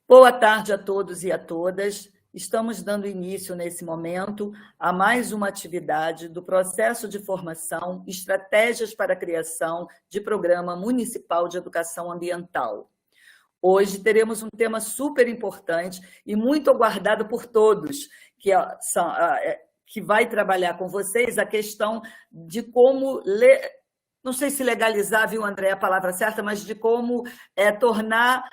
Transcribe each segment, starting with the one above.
Boa tarde a todos e a todas. Estamos dando início, nesse momento, a mais uma atividade do processo de formação Estratégias para a Criação de Programa Municipal de Educação Ambiental. Hoje teremos um tema super importante e muito aguardado por todos, que vai trabalhar com vocês a questão de como não sei se legalizar, viu, André, a palavra certa, mas de como tornar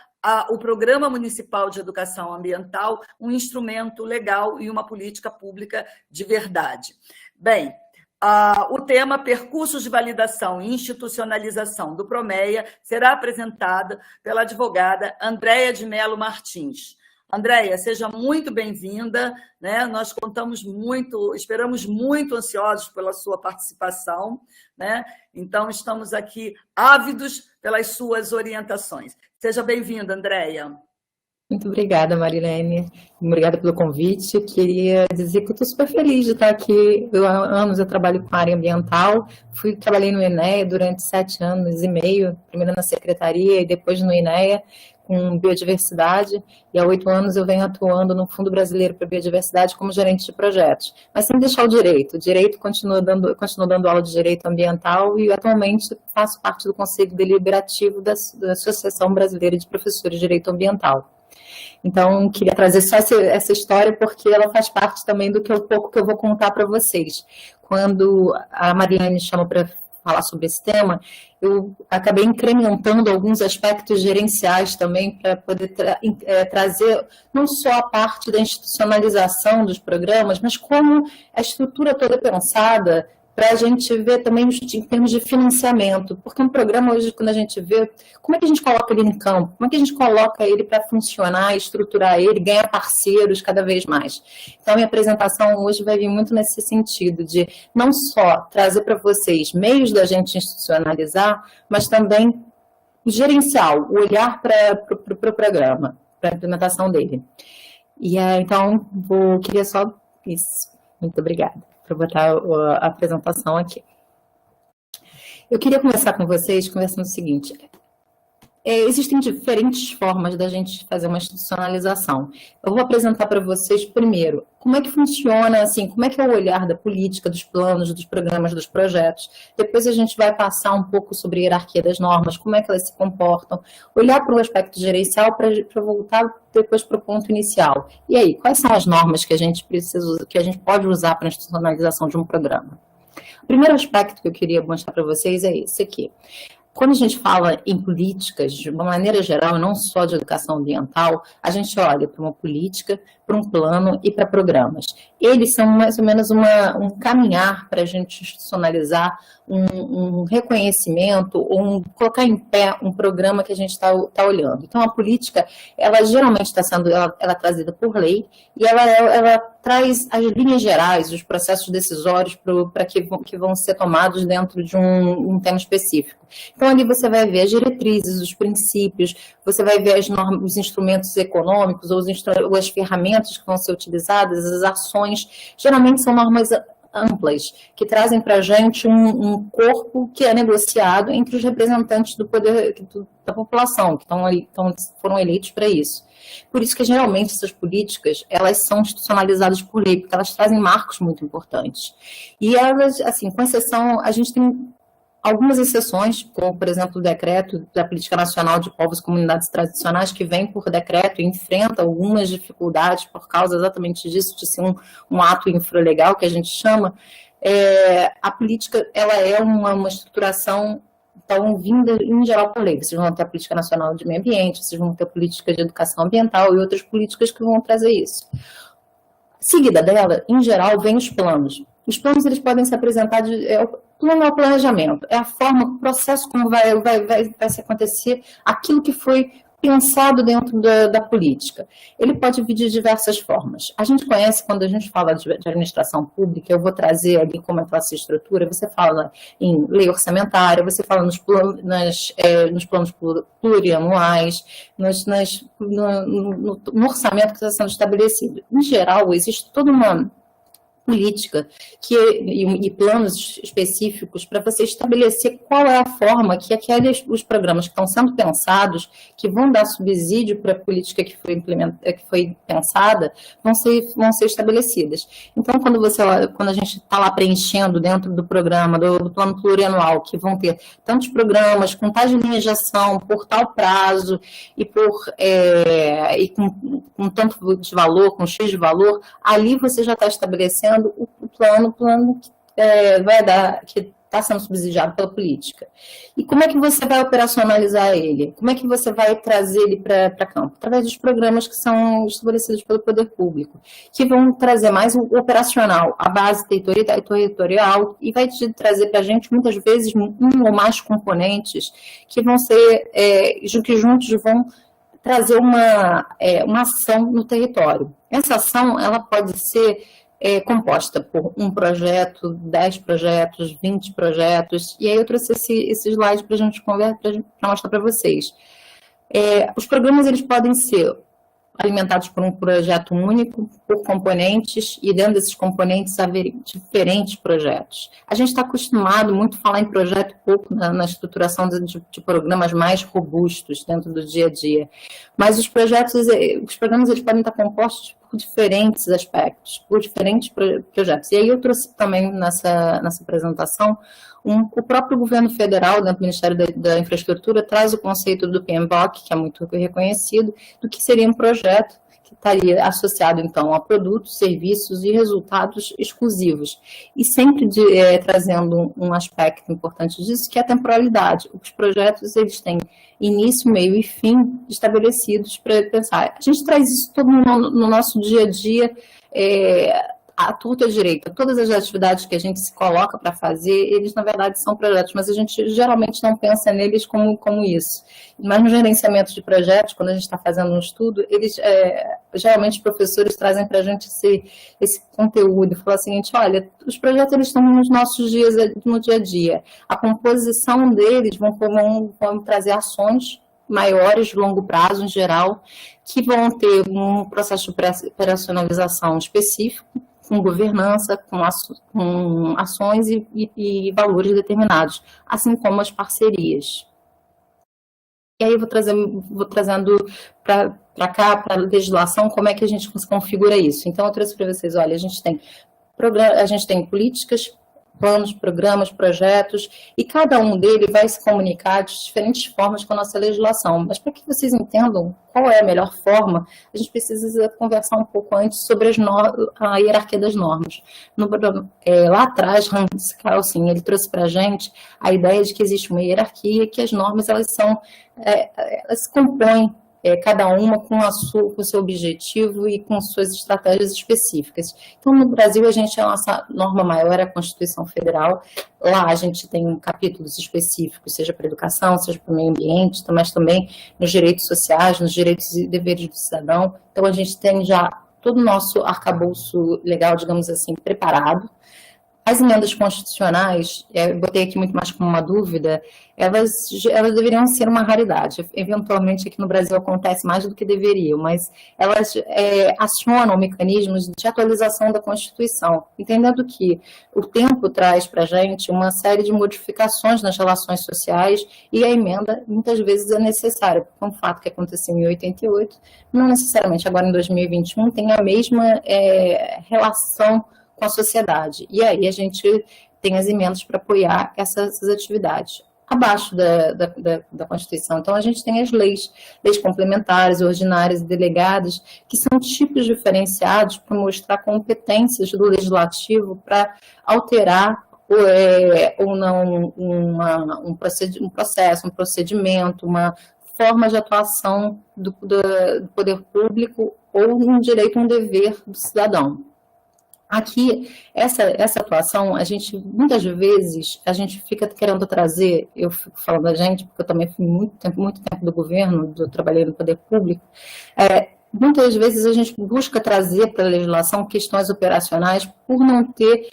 o Programa Municipal de Educação Ambiental um instrumento legal e uma política pública de verdade. Bem, o tema Percursos de Validação e Institucionalização do PROMEA será apresentado pela advogada Andréia de Mello Martins. Andréia, seja muito bem-vinda, né? Nós esperamos muito ansiosos pela sua participação, né? Então, estamos aqui ávidos pelas suas orientações. Seja bem-vinda, Andréia. Muito obrigada, Marilene. Obrigada pelo convite. Eu queria dizer que eu estou super feliz de estar aqui. Há anos eu trabalho com a área ambiental. Trabalhei no INEA durante 7 anos e meio, primeiro na secretaria e depois no INEA, com biodiversidade, e há 8 anos eu venho atuando no Fundo Brasileiro para a Biodiversidade como gerente de projetos, mas sem deixar o direito. O direito continua dando aula de direito ambiental e atualmente faço parte do Conselho Deliberativo da Associação Brasileira de Professores de Direito Ambiental. Então, queria trazer só essa história porque ela faz parte também do pouco que eu vou contar para vocês. Quando a Mariane me chama para falar sobre esse tema, eu acabei incrementando alguns aspectos gerenciais também para poder trazer não só a parte da institucionalização dos programas, mas como a estrutura toda é pensada para a gente ver também em termos de financiamento, porque um programa hoje, quando a gente vê, como é que a gente coloca ele em campo? Como é que a gente coloca ele para funcionar, estruturar ele, ganhar parceiros cada vez mais? Então, a minha apresentação hoje vai vir muito nesse sentido, de não só trazer para vocês meios da gente institucionalizar, mas também o gerencial, o olhar para o programa, para a implementação dele. E então, queria só isso. Muito obrigada por botar a apresentação aqui. Eu queria começar com vocês conversando o seguinte. Existem diferentes formas da gente fazer uma institucionalização. Eu vou apresentar para vocês, primeiro, como é que funciona, assim, como é que é o olhar da política, dos planos, dos programas, dos projetos. Depois a gente vai passar um pouco sobre a hierarquia das normas, como é que elas se comportam, olhar para o aspecto gerencial para voltar depois para o ponto inicial. E aí, quais são as normas que a gente pode usar para a institucionalização de um programa? O primeiro aspecto que eu queria mostrar para vocês é esse aqui. Quando a gente fala em políticas, de uma maneira geral, não só de educação ambiental, a gente olha para uma política, para um plano e para programas. Eles são mais ou menos um caminhar para a gente institucionalizar um reconhecimento ou colocar em pé um programa que a gente está olhando. Então, a política, ela geralmente está sendo trazida por lei e ela traz as linhas gerais, os processos decisórios que vão ser tomados dentro de um tema específico. Então, ali você vai ver as diretrizes, os princípios, você vai ver as normas, os instrumentos econômicos ou as ferramentas que vão ser utilizadas, as ações. Geralmente são normas amplas, que trazem para a gente um corpo que é negociado entre os representantes do poder da população, que foram eleitos para isso. Por isso que, geralmente, essas políticas, elas são institucionalizadas por lei, porque elas trazem marcos muito importantes. E elas, assim, com exceção, a gente tem algumas exceções, como, por exemplo, o decreto da Política Nacional de Povos e Comunidades Tradicionais, que vem por decreto e enfrenta algumas dificuldades por causa exatamente disso, de ser um ato infralegal, que a gente chama. A política, ela é uma estruturação, então, vinda em geral por lei. Vocês vão ter a Política Nacional de Meio Ambiente, vocês vão ter a Política de Educação Ambiental e outras políticas que vão trazer isso. Seguida dela, em geral, vem os planos. Os planos, eles podem se apresentar plano é o planejamento, é a forma, o processo como vai se acontecer aquilo que foi pensado dentro da política. Ele pode vir de diversas formas. A gente conhece, quando a gente fala de administração pública, eu vou trazer ali como é que ela se estrutura, você fala em lei orçamentária, você fala nos planos plurianuais, no orçamento que está sendo estabelecido. Em geral, existe toda uma política e planos específicos para você estabelecer qual é a forma que os programas que estão sendo pensados, que vão dar subsídio para a política que foi pensada, vão ser estabelecidas. Então, quando a gente está lá preenchendo dentro do programa, do plano plurianual, que vão ter tantos programas, com tais linhas de ação, por tal prazo, e com tanto de valor, com X de valor, ali você já está estabelecendo o plano que está sendo subsidiado pela política. E como é que você vai operacionalizar ele? Como é que você vai trazer ele para campo? Através dos programas que são estabelecidos pelo poder público, que vão trazer mais o operacional, a base territorial, e vai trazer para a gente, muitas vezes, um ou mais componentes que vão ser, que juntos vão trazer uma ação no território. Essa ação, ela pode ser composta por um projeto, 10 projetos, 20 projetos, e aí eu trouxe esse slide para a gente conversar, para mostrar para vocês. Os programas, eles podem ser alimentados por um projeto único, por componentes, e dentro desses componentes haver diferentes projetos. A gente está acostumado muito a falar em projeto pouco na estruturação de programas mais robustos dentro do dia a dia, mas os programas eles podem estar compostos por diferentes aspectos, por diferentes projetos. E aí eu trouxe também nessa apresentação o próprio governo federal, dentro do Ministério da Infraestrutura, traz o conceito do PMBOK, que é muito reconhecido, do que seria um projeto que estaria associado, então, a produtos, serviços e resultados exclusivos. E sempre trazendo um aspecto importante disso, que é a temporalidade. Os projetos, eles têm início, meio e fim estabelecidos para pensar. A gente traz isso todo no nosso dia a dia, à torta direita. Todas as atividades que a gente se coloca para fazer, eles, na verdade, são projetos, mas a gente geralmente não pensa neles como isso. Mas no gerenciamento de projetos, quando a gente está fazendo um estudo, geralmente os professores trazem para a gente esse conteúdo, falam o seguinte: olha, os projetos eles estão nos nossos dias, no dia a dia. A composição deles vão trazer ações maiores, de longo prazo, em geral, que vão ter um processo de operacionalização específico, com governança, com ações e valores determinados, assim como as parcerias. E aí eu vou trazendo para cá, para a legislação, como é que a gente configura isso. Então, eu trouxe para vocês, olha, a gente tem políticas, planos, programas, projetos, e cada um deles vai se comunicar de diferentes formas com a nossa legislação. Mas para que vocês entendam qual é a melhor forma, a gente precisa conversar um pouco antes sobre a hierarquia das normas. Lá atrás, Hans Kelsen, ele trouxe para a gente a ideia de que existe uma hierarquia, que as normas elas se compõem, cada uma com o seu objetivo e com suas estratégias específicas. Então, no Brasil, a nossa norma maior é a Constituição Federal. Lá a gente tem capítulos específicos, seja para a educação, seja para o meio ambiente, mas também nos direitos sociais, nos direitos e deveres do cidadão. Então, a gente tem já todo o nosso arcabouço legal, digamos assim, preparado. As emendas constitucionais, botei aqui muito mais como uma dúvida, elas deveriam ser uma raridade. Eventualmente, aqui no Brasil acontece mais do que deveriam, mas elas acionam mecanismos de atualização da Constituição, entendendo que o tempo traz para a gente uma série de modificações nas relações sociais e a emenda, muitas vezes, é necessária, porque um fato que aconteceu em 88, não necessariamente agora em 2021, tem a mesma relação com a sociedade. E aí a gente tem as emendas para apoiar essas atividades. Abaixo da Constituição, então, a gente tem as leis complementares, ordinárias e delegadas, que são tipos diferenciados para mostrar competências do legislativo para alterar ou não um processo, um procedimento, uma forma de atuação do poder público ou um direito, um dever do cidadão. Aqui, essa atuação, muitas vezes, a gente fica querendo trazer, eu fico falando da gente, porque eu também fui muito tempo do governo, eu trabalhei no poder público, muitas vezes a gente busca trazer para a legislação questões operacionais por não ter,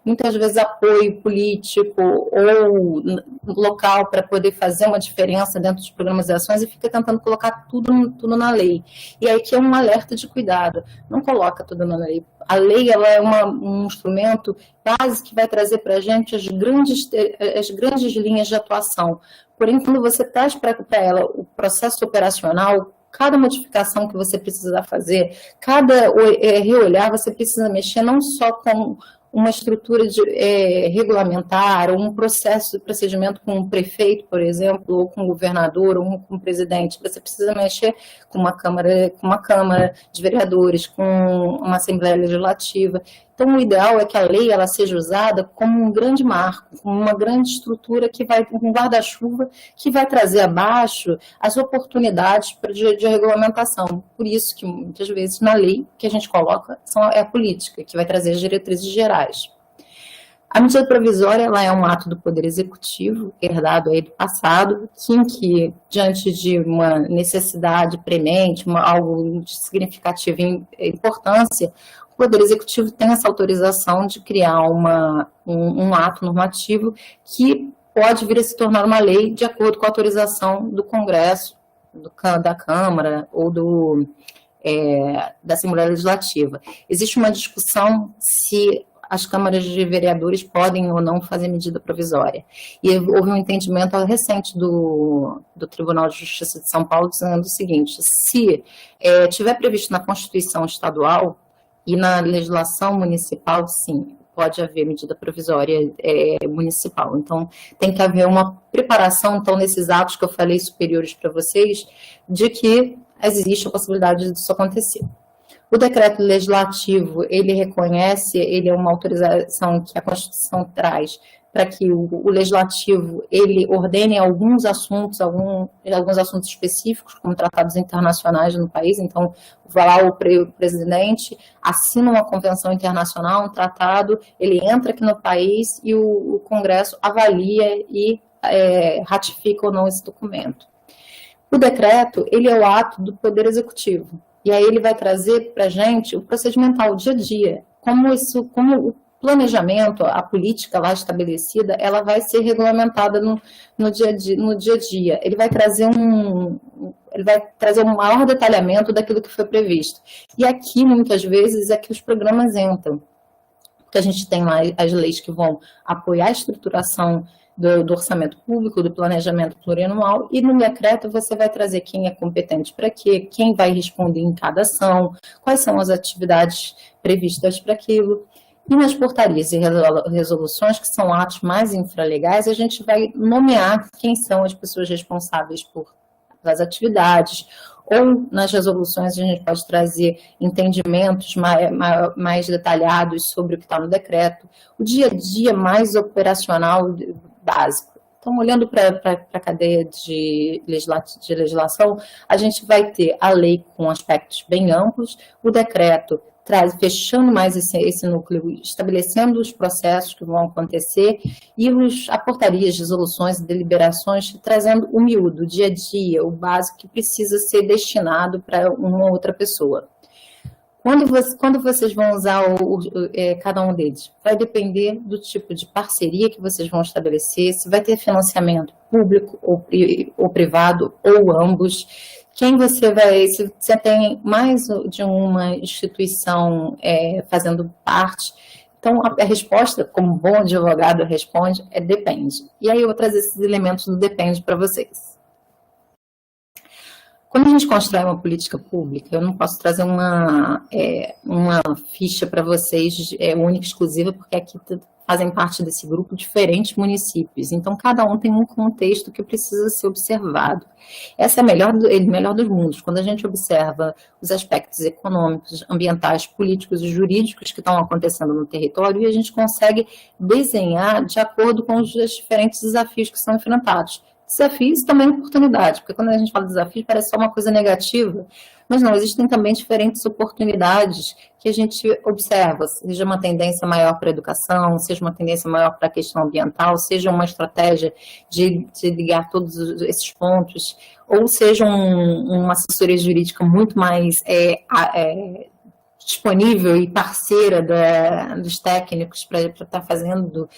muitas vezes, apoio político ou local para poder fazer uma diferença dentro dos programas e ações e fica tentando colocar tudo na lei. E aí que é um alerta de cuidado, não coloca tudo na lei. A lei ela é um instrumento base que vai trazer para a gente as grandes linhas de atuação. Porém, quando você traz para ela o processo operacional, cada modificação que você precisa fazer, cada reolhar, você precisa mexer não só com uma estrutura regulamentar, ou um procedimento com um prefeito, por exemplo, ou com um governador, ou com um presidente. Você precisa mexer com uma Câmara de Vereadores, com uma Assembleia Legislativa. Então, o ideal é que a lei ela seja usada como um grande marco, como uma grande estrutura que vai, um guarda-chuva, que vai trazer abaixo as oportunidades de regulamentação. Por isso que, muitas vezes, na lei que a gente coloca é a política, que vai trazer as diretrizes gerais. A medida provisória ela é um ato do Poder Executivo, herdado aí do passado, que diante de uma necessidade premente, algo de significativa importância, o Poder Executivo tem essa autorização de criar um ato normativo que pode vir a se tornar uma lei de acordo com a autorização do Congresso, da Câmara ou da Assembleia Legislativa. Existe uma discussão se as câmaras de vereadores podem ou não fazer medida provisória. E houve um entendimento recente do Tribunal de Justiça de São Paulo dizendo o seguinte: se tiver previsto na Constituição Estadual e na legislação municipal, sim, pode haver medida provisória municipal. Então, tem que haver uma preparação, então, nesses atos que eu falei superiores para vocês, de que existe a possibilidade disso acontecer. O decreto legislativo, ele reconhece, ele é uma autorização que a Constituição traz para que o legislativo, ele ordene alguns assuntos específicos, como tratados internacionais no país. Então, vai lá o presidente, assina uma convenção internacional, um tratado, ele entra aqui no país e o Congresso avalia e ratifica ou não esse documento. O decreto, ele é o ato do Poder Executivo. E aí ele vai trazer para a gente o procedimental, o dia a dia, como o planejamento, a política lá estabelecida, ela vai ser regulamentada no dia a dia. Ele vai trazer um maior detalhamento daquilo que foi previsto. E aqui, muitas vezes, é que os programas entram. Porque a gente tem lá as leis que vão apoiar a estruturação do orçamento público, do planejamento plurianual, e no decreto você vai trazer quem é competente para quê, quem vai responder em cada ação, quais são as atividades previstas para aquilo. E nas portarias e resoluções, que são atos mais infralegais, a gente vai nomear quem são as pessoas responsáveis pelas atividades, ou nas resoluções a gente pode trazer entendimentos mais detalhados sobre o que está no decreto, o dia a dia mais operacional básico. Então, olhando para a cadeia de legislação, a gente vai ter a lei com aspectos bem amplos, o decreto fechando mais esse núcleo, estabelecendo os processos que vão acontecer, e a portarias, resoluções e deliberações trazendo o miúdo, o dia a dia, o básico que precisa ser destinado para uma outra pessoa. Quando vocês vão usar cada um deles? Vai depender do tipo de parceria que vocês vão estabelecer, se vai ter financiamento público ou privado, ou ambos. Se você tem mais de uma instituição fazendo parte, então a resposta, como bom advogado responde, depende. E aí eu vou trazer esses elementos do depende para vocês. Quando a gente constrói uma política pública, eu não posso trazer uma ficha para vocês única e exclusiva, porque aqui fazem parte desse grupo diferentes municípios. Então, cada um tem um contexto que precisa ser observado. Essa é a melhor dos mundos. Quando a gente observa os aspectos econômicos, ambientais, políticos e jurídicos que estão acontecendo no território, e a gente consegue desenhar de acordo com os diferentes desafios que são enfrentados. Desafios e também oportunidades, porque quando a gente fala de desafio parece só uma coisa negativa, mas não, existem também diferentes oportunidades que a gente observa, seja uma tendência maior para a educação, seja uma tendência maior para a questão ambiental, seja uma estratégia de ligar todos esses pontos, ou seja uma assessoria jurídica muito mais disponível e parceira dos técnicos para estar fazendo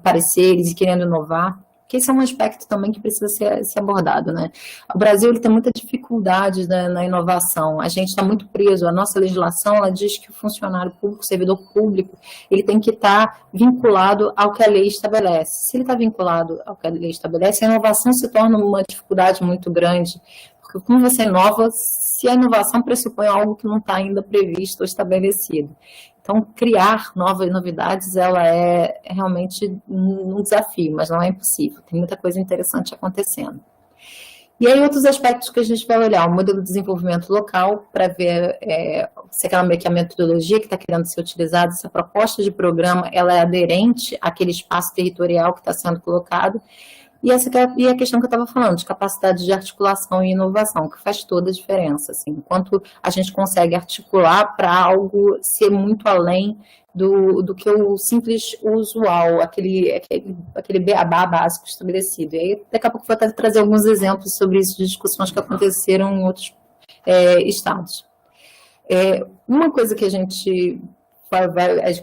pareceres e querendo inovar. Que esse é um aspecto também que precisa ser abordado, né? O Brasil ele tem muita dificuldade na inovação, a gente está muito preso, a nossa legislação ela diz que o funcionário público, o servidor público, ele tem que estar vinculado ao que a lei estabelece. Se ele está vinculado ao que a lei estabelece, a inovação se torna uma dificuldade muito grande, porque como você inova, se a inovação pressupõe algo que não está ainda previsto ou estabelecido. Então, criar novas novidades, ela é realmente um desafio, mas não é impossível. Tem muita coisa interessante acontecendo. E aí, outros aspectos que a gente vai olhar, o modelo de desenvolvimento local, para ver se a metodologia que está querendo ser utilizada, se a proposta de programa, ela é aderente àquele espaço territorial que está sendo colocado. E a questão que eu estava falando, de capacidade de articulação e inovação, que faz toda a diferença. Assim, enquanto a gente consegue articular para algo ser muito além do que o simples usual, aquele beabá básico estabelecido. E aí, daqui a pouco eu vou até trazer alguns exemplos sobre isso, de discussões que aconteceram em outros estados. Uma coisa que a gente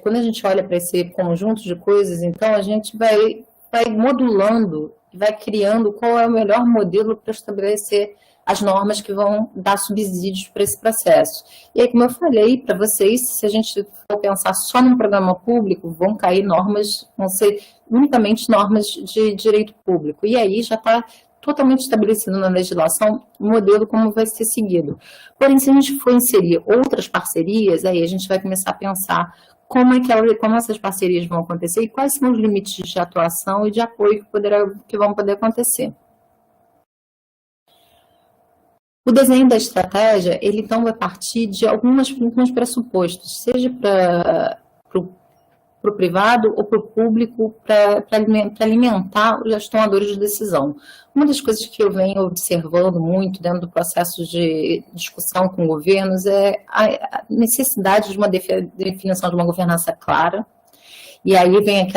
quando a gente olha para esse conjunto de coisas, então a gente vai modulando, vai criando qual é o melhor modelo para estabelecer as normas que vão dar subsídios para esse processo. E aí, como eu falei para vocês, se a gente for pensar só num programa público, vão cair normas, vão ser unicamente normas de direito público. E aí já está totalmente estabelecido na legislação o modelo como vai ser seguido. Porém, se a gente for inserir outras parcerias, aí a gente vai começar a pensar como essas parcerias vão acontecer e quais são os limites de atuação e de apoio que vão poder acontecer. O desenho da estratégia, ele então vai partir de alguns pressupostos, seja para o privado ou para o público, para alimentar os tomadores de decisão. Uma das coisas que eu venho observando muito dentro do processo de discussão com governos é a necessidade de uma definição de uma governança clara. E aí vem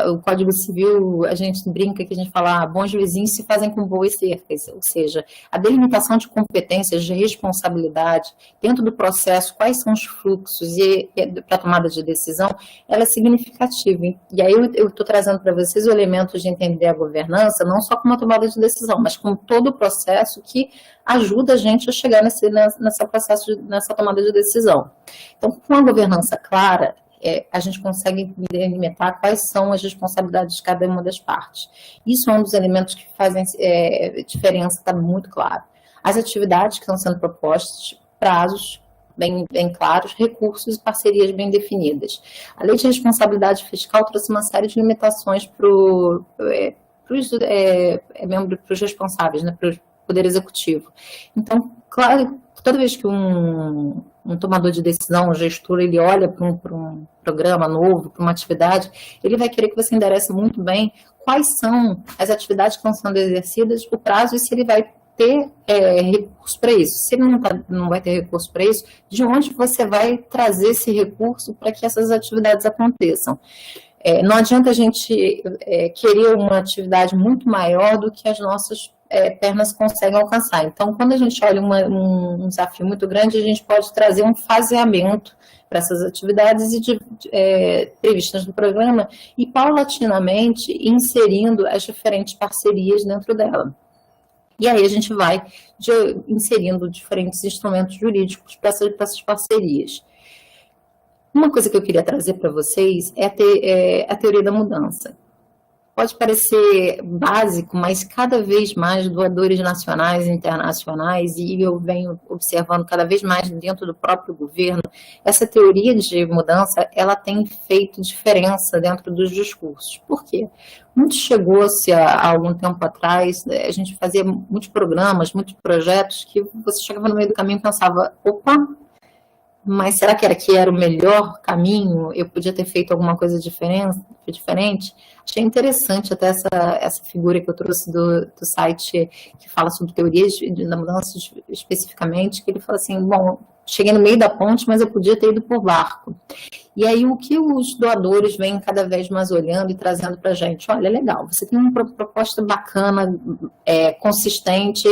o Código Civil, a gente brinca que a gente fala, bons vizinhos se fazem com boas cercas, ou seja, a delimitação de competências, de responsabilidade, dentro do processo, quais são os fluxos para a tomada de decisão, ela é significativa. E aí eu estou trazendo para vocês o elemento de entender a governança, não só como a tomada de decisão, mas como todo o processo que ajuda a gente a chegar nessa tomada de decisão. Então, com a governança clara, a gente consegue delimitar quais são as responsabilidades de cada uma das partes. Isso é um dos elementos que fazem diferença, está muito claro. As atividades que estão sendo propostas, prazos bem claros, recursos e parcerias bem definidas. A Lei de Responsabilidade Fiscal trouxe uma série de limitações para os responsáveis, né, para o Poder Executivo. Então, claro, toda vez que um tomador de decisão, um gestor, ele olha para um programa novo, para uma atividade, ele vai querer que você enderece muito bem quais são as atividades que estão sendo exercidas, o prazo e se ele vai ter recurso para isso. Se ele não vai ter recurso para isso, de onde você vai trazer esse recurso para que essas atividades aconteçam? Não adianta a gente querer uma atividade muito maior do que as nossas pernas conseguem alcançar. Então, quando a gente olha um desafio muito grande, a gente pode trazer um faseamento para essas atividades previstas no programa e, paulatinamente, inserindo as diferentes parcerias dentro dela. E aí a gente vai inserindo diferentes instrumentos jurídicos para essas parcerias. Uma coisa que eu queria trazer para vocês é a teoria da mudança. Pode parecer básico, mas cada vez mais doadores nacionais e internacionais, e eu venho observando cada vez mais dentro do próprio governo, essa teoria de mudança, ela tem feito diferença dentro dos discursos. Por quê? Muito chegou-se há algum tempo atrás, a gente fazia muitos programas, muitos projetos, que você chegava no meio do caminho e pensava, opa, mas será que era o melhor caminho? Eu podia ter feito alguma coisa diferente? Achei interessante até essa figura que eu trouxe do site que fala sobre teorias da mudança especificamente, que ele fala assim, bom, cheguei no meio da ponte, mas eu podia ter ido por barco. E aí o que os doadores vêm cada vez mais olhando e trazendo para a gente? Olha, legal, você tem uma proposta bacana, consistente,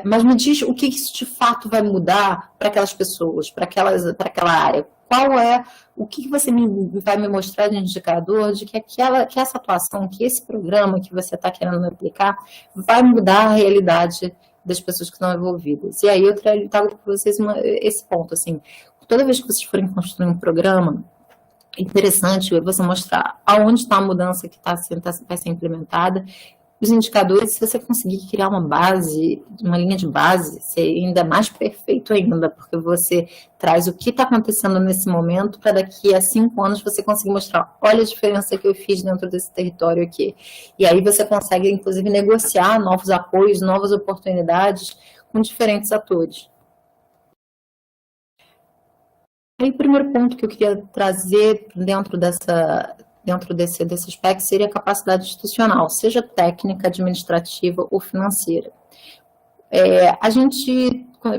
mas me diz o que isso de fato vai mudar para aquelas pessoas, para aquela área. O que você vai me mostrar de indicador de que essa atuação, que esse programa que você está querendo aplicar vai mudar a realidade das pessoas que estão envolvidas. E aí eu trago para vocês esse ponto, assim, toda vez que vocês forem construir um programa, é interessante você mostrar aonde está a mudança que vai ser implementada. Os indicadores, se você conseguir criar uma linha de base, seria ainda mais perfeito ainda, porque você traz o que está acontecendo nesse momento para daqui a 5 anos você conseguir mostrar, olha a diferença que eu fiz dentro desse território aqui. E aí você consegue, inclusive, negociar novos apoios, novas oportunidades com diferentes atores. Aí o primeiro ponto que eu queria trazer dentro desse aspecto seria a capacidade institucional, seja técnica, administrativa ou financeira.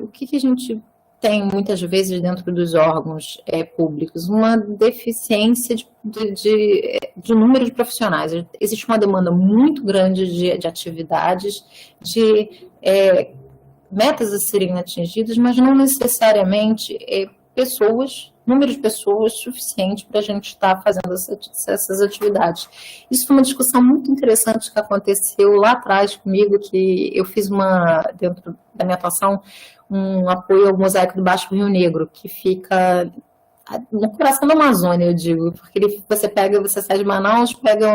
O que a gente tem muitas vezes dentro dos órgãos públicos? Uma deficiência de número de profissionais. Existe uma demanda muito grande de atividades, de metas a serem atingidas, mas não necessariamente número de pessoas suficiente para a gente estar fazendo essas atividades. Isso foi uma discussão muito interessante que aconteceu lá atrás comigo, que eu fiz dentro da minha atuação, um apoio ao Mosaico do Baixo Rio Negro, que fica no coração da Amazônia, eu digo, porque você sai de Manaus, pega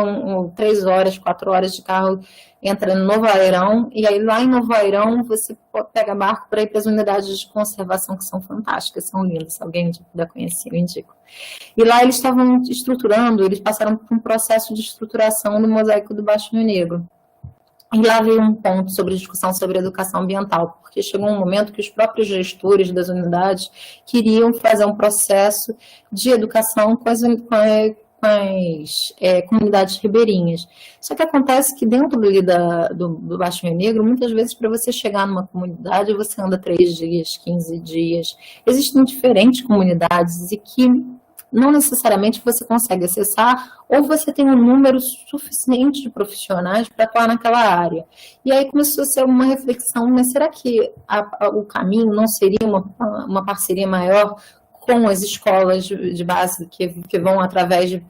3 horas, 4 horas de carro, entra no Novo Airão, e aí lá em Novo Airão você pega barco para ir para as unidades de conservação, que são fantásticas, são lindas, se alguém puder conhecer, eu indico. E lá eles estavam eles passaram por um processo de estruturação do Mosaico do Baixo Rio Negro. E lá veio um ponto sobre discussão sobre educação ambiental, porque chegou um momento que os próprios gestores das unidades queriam fazer um processo de educação com as comunidades ribeirinhas. Só que acontece que dentro do Baixo Rio Negro, muitas vezes para você chegar numa comunidade, você anda 3 dias, 15 dias. Existem diferentes comunidades e que não necessariamente você consegue acessar, ou você tem um número suficiente de profissionais para atuar naquela área. E aí começou a ser uma reflexão, mas será que o caminho não seria uma parceria maior com as escolas de base que vão através de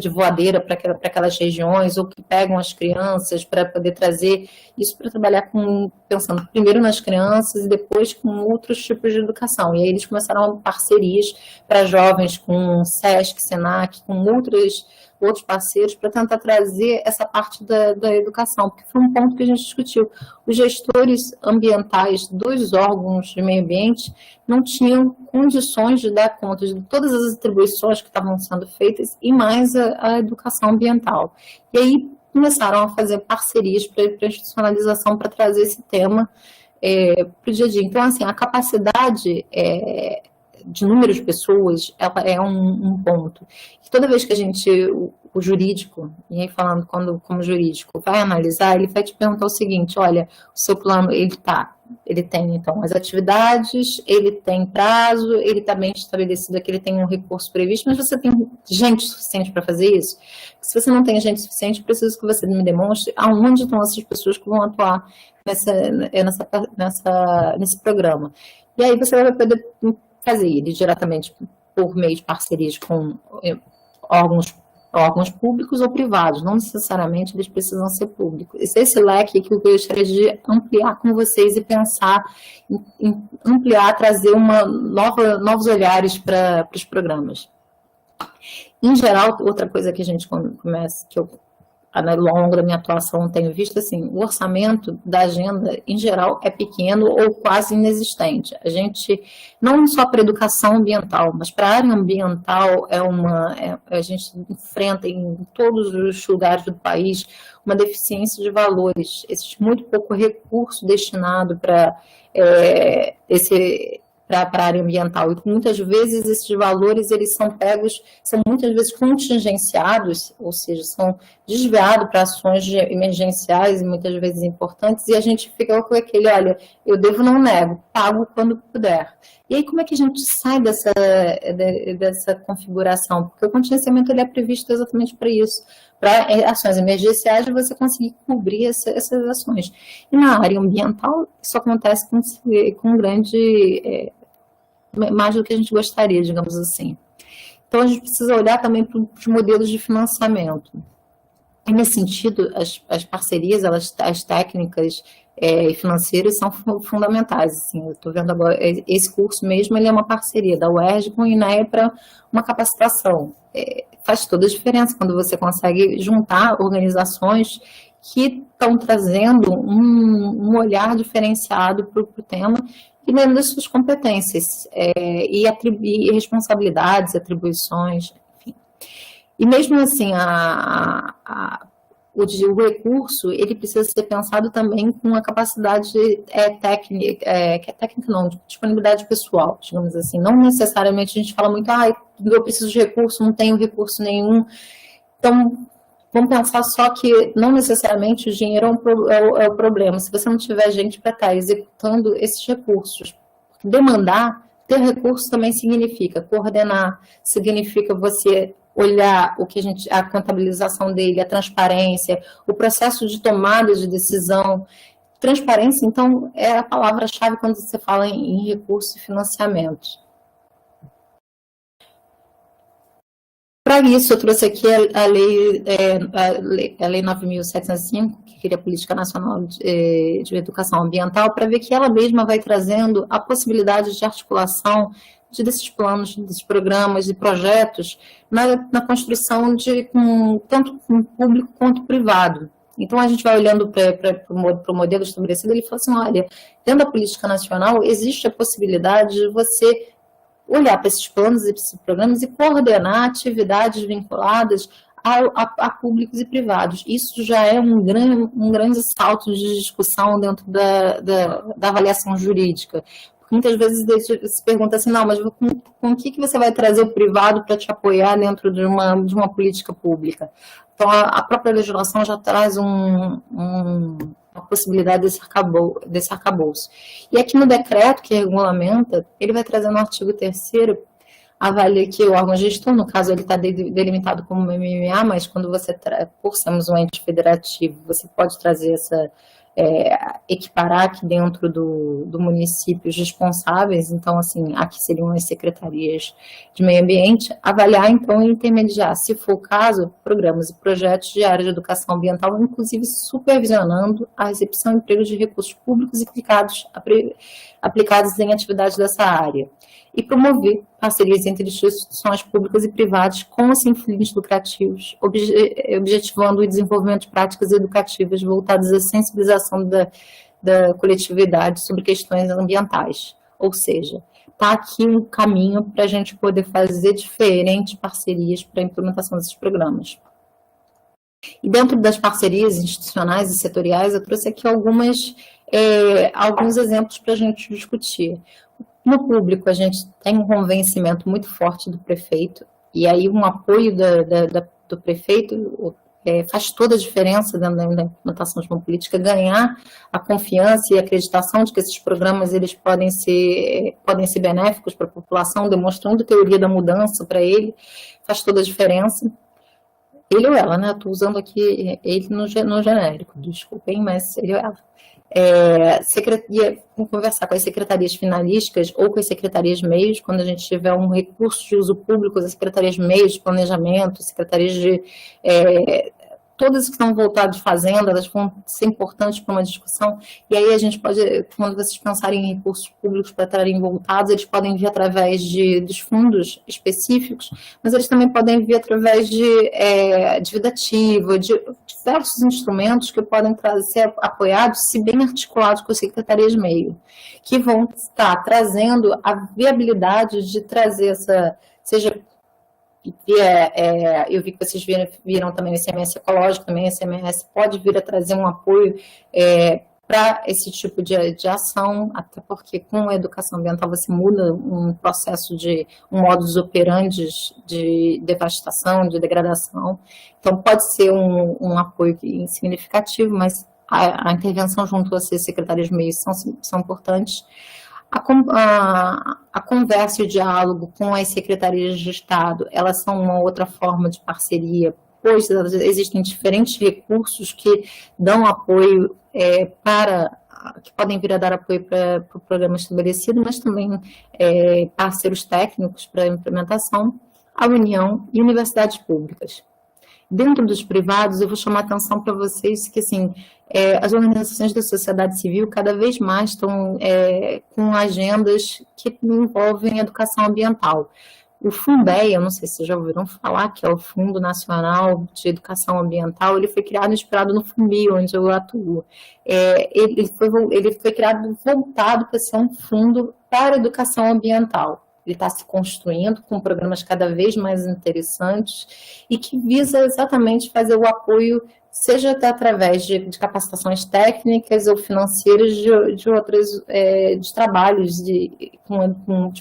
voadeira para aquelas regiões, ou que pegam as crianças para poder trazer isso para trabalhar pensando primeiro nas crianças e depois com outros tipos de educação. E aí eles começaram parcerias para jovens com SESC, SENAC, com outros parceiros para tentar trazer essa parte da educação, porque foi um ponto que a gente discutiu. Os gestores ambientais dos órgãos de meio ambiente não tinham condições de dar conta de todas as atribuições que estavam sendo feitas e mais a educação ambiental. E aí começaram a fazer parcerias para a institucionalização para trazer esse tema para o dia a dia. Então, assim, a capacidade de número de pessoas, ela é um ponto. E toda vez que o jurídico, e aí falando como jurídico, vai analisar, ele vai te perguntar o seguinte, olha, o seu plano, ele tem, então, as atividades, ele tem prazo, ele está bem estabelecido aqui, ele tem um recurso previsto, mas você tem gente suficiente para fazer isso? Se você não tem gente suficiente, eu preciso que você me demonstre aonde estão essas pessoas que vão atuar nesse programa. E aí você vai poder fazer ele diretamente por meio de parcerias com órgãos públicos ou privados, não necessariamente eles precisam ser públicos. Esse leque que eu gostaria de ampliar com vocês e pensar em ampliar, trazer novos olhares para os programas. Em geral, outra coisa que a gente começa, que eu ao longo da minha atuação tenho visto, assim, o orçamento da agenda, em geral, é pequeno ou quase inexistente. A gente, não só para educação ambiental, mas para a área ambiental, a gente enfrenta em todos os lugares do país uma deficiência de valores. Existe muito pouco recurso destinado para para a área ambiental. E muitas vezes esses valores eles são pegos, são muitas vezes contingenciados, ou seja, são desviados para ações emergenciais e muitas vezes importantes, e a gente fica com aquele, olha, eu devo, não nego, pago quando puder. E aí como é que a gente sai dessa configuração? Porque o contingenciamento ele é previsto exatamente para isso, para ações emergenciais você conseguir cobrir essas ações. E na área ambiental, isso acontece com grande, mais do que a gente gostaria, digamos assim. Então, a gente precisa olhar também para os modelos de financiamento. E, nesse sentido, as parcerias, as técnicas e financeiras são fundamentais. Assim, eu estou vendo agora, esse curso mesmo, ele é uma parceria da UERJ com o INEA para uma capacitação. Faz toda a diferença quando você consegue juntar organizações que estão trazendo um olhar diferenciado para o tema e dentro das suas competências e responsabilidades, atribuições, enfim. E mesmo assim, o recurso, ele precisa ser pensado também com a capacidade técnica, técnica não, de disponibilidade pessoal, digamos assim. Não necessariamente a gente fala muito, eu preciso de recurso, não tenho recurso nenhum. Então, vamos pensar só que não necessariamente o dinheiro é o problema. Se você não tiver gente para estar executando esses recursos, demandar, ter recurso também significa coordenar, significa você olhar a contabilização dele, a transparência, o processo de tomada de decisão. Transparência, então, é a palavra-chave quando você fala em recurso e financiamento. Para isso, eu trouxe aqui a Lei 9.705, que cria a Política Nacional de Educação Ambiental, para ver que ela mesma vai trazendo a possibilidade de articulação desses planos, desses programas e projetos na construção tanto com público quanto privado. Então, a gente vai olhando para o modelo estabelecido, ele fala assim, olha, dentro da política nacional existe a possibilidade de você olhar para esses planos e para esses programas e coordenar atividades vinculadas a públicos e privados. Isso já é um grande salto de discussão dentro da avaliação jurídica. Muitas vezes se pergunta assim, não, mas com o que você vai trazer o privado para te apoiar dentro de uma política pública? Então, a própria legislação já traz uma possibilidade desse arcabouço. E aqui no decreto que regulamenta, ele vai trazer no artigo 3º, avalia que o órgão gestor, no caso ele está delimitado como MMA, mas quando você, por sermos um ente federativo, você pode trazer equiparar aqui dentro do município os responsáveis, então, assim, aqui seriam as secretarias de meio ambiente, avaliar, então, e intermediar, se for o caso, programas e projetos de área de educação ambiental, inclusive supervisionando a recepção e emprego de recursos públicos e aplicados em atividades dessa área. E promover parcerias entre instituições públicas e privadas com sem fins lucrativos, objetivando o desenvolvimento de práticas educativas voltadas à sensibilização da coletividade sobre questões ambientais. Ou seja, está aqui um caminho para a gente poder fazer diferentes parcerias para a implementação desses programas. E dentro das parcerias institucionais e setoriais, eu trouxe aqui alguns exemplos para a gente discutir. No público, a gente tem um convencimento muito forte do prefeito, e aí um apoio do prefeito faz toda a diferença dentro da implementação de uma política, ganhar a confiança e a acreditação de que esses programas eles podem ser benéficos para a população, demonstrando teoria da mudança para ele, faz toda a diferença. Ele ou ela, né? Estou usando aqui ele no genérico, desculpem, mas ele ou ela. Conversar com as secretarias finalísticas ou com as secretarias meios, quando a gente tiver um recurso de uso público, as secretarias meios de planejamento, secretarias todas que estão voltadas de fazenda, elas vão ser importantes para uma discussão, e aí a gente pode, quando vocês pensarem em recursos públicos para estarem voltados, eles podem vir através dos fundos específicos, mas eles também podem vir através de dívida ativa, de diversos instrumentos que podem ser apoiados, se bem articulados com as secretarias meio, que vão estar trazendo a viabilidade de trazer seja eu vi que vocês viram também o ICMS ecológico, também o ICMS pode vir a trazer um apoio para esse tipo de ação, até porque com a educação ambiental você muda um processo de um modus operandi de devastação, de degradação. Então, pode ser um apoio significativo, mas a intervenção junto às secretarias de meio são importantes. A conversa e o diálogo com as secretarias de Estado, elas são uma outra forma de parceria, pois existem diferentes recursos que dão apoio que podem vir a dar apoio para o programa estabelecido, mas também parceiros técnicos para a implementação, a União e universidades públicas. Dentro dos privados, eu vou chamar a atenção para vocês que, assim, as organizações da sociedade civil cada vez mais estão com agendas que envolvem educação ambiental. O Fundeia, eu não sei se vocês já ouviram falar, que é o Fundo Nacional de Educação Ambiental, ele foi criado inspirado no FUNBI, onde eu atuo. Ele foi criado voltado para ser um fundo para a educação ambiental. Ele está se construindo com programas cada vez mais interessantes e que visa exatamente fazer o apoio, seja até através de capacitações técnicas ou financeiras de outras de trabalhos de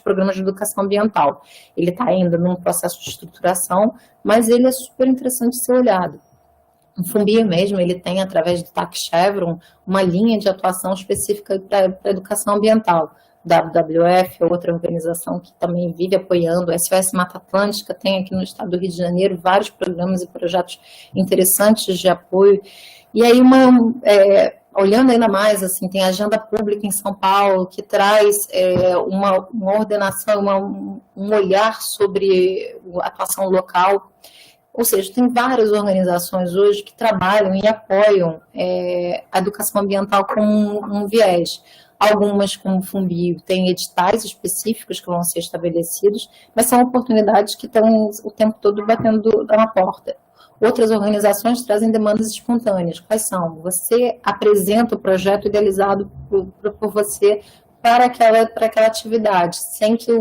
programas de educação ambiental. Ele está ainda num processo de estruturação, mas ele é super interessante de ser olhado. O FUNBI mesmo, ele tem, através do TAC Chevron, uma linha de atuação específica para a educação ambiental. WWF, outra organização que também vive apoiando, a SOS Mata Atlântica tem aqui no estado do Rio de Janeiro vários programas e projetos interessantes de apoio. E aí, olhando ainda mais, assim, tem a Agenda Pública em São Paulo, que traz uma ordenação, um olhar sobre a atuação local. Ou seja, tem várias organizações hoje que trabalham e apoiam a educação ambiental como um viés. Algumas, como o FUNBI, têm editais específicos que vão ser estabelecidos, mas são oportunidades que estão o tempo todo batendo na porta. Outras organizações trazem demandas espontâneas. Quais são? Você apresenta o projeto idealizado por você para aquela atividade, sem que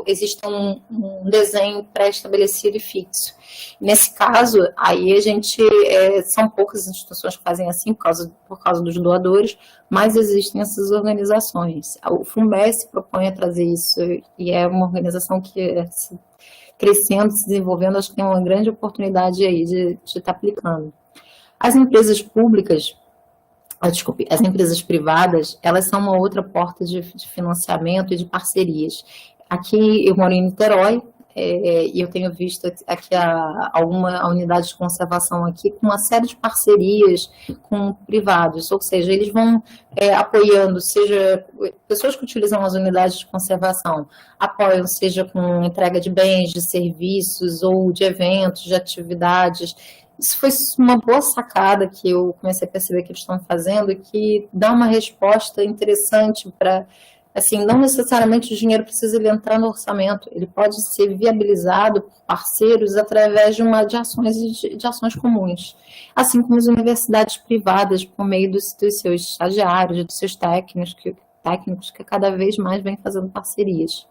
exista um desenho pré-estabelecido e fixo. Nesse caso, aí são poucas instituições que fazem assim, por causa dos doadores, mas existem essas organizações. O FUNBE se propõe a trazer isso, e é uma organização que crescendo, se desenvolvendo, acho que tem uma grande oportunidade aí de estar aplicando. As empresas públicas, as empresas privadas, elas são uma outra porta de financiamento e de parcerias. Aqui eu moro em Niterói, e eu tenho visto aqui alguma unidade de conservação aqui com uma série de parcerias com privados, ou seja, eles vão apoiando, seja pessoas que utilizam as unidades de conservação, apoiam, seja com entrega de bens, de serviços ou de eventos, de atividades. Isso foi uma boa sacada que eu comecei a perceber que eles estão fazendo e que dá uma resposta interessante para, assim, não necessariamente o dinheiro precisa entrar no orçamento, ele pode ser viabilizado por parceiros através de ações comuns, assim como as universidades privadas, por meio dos seus estagiários, dos seus técnicos que cada vez mais vêm fazendo parcerias.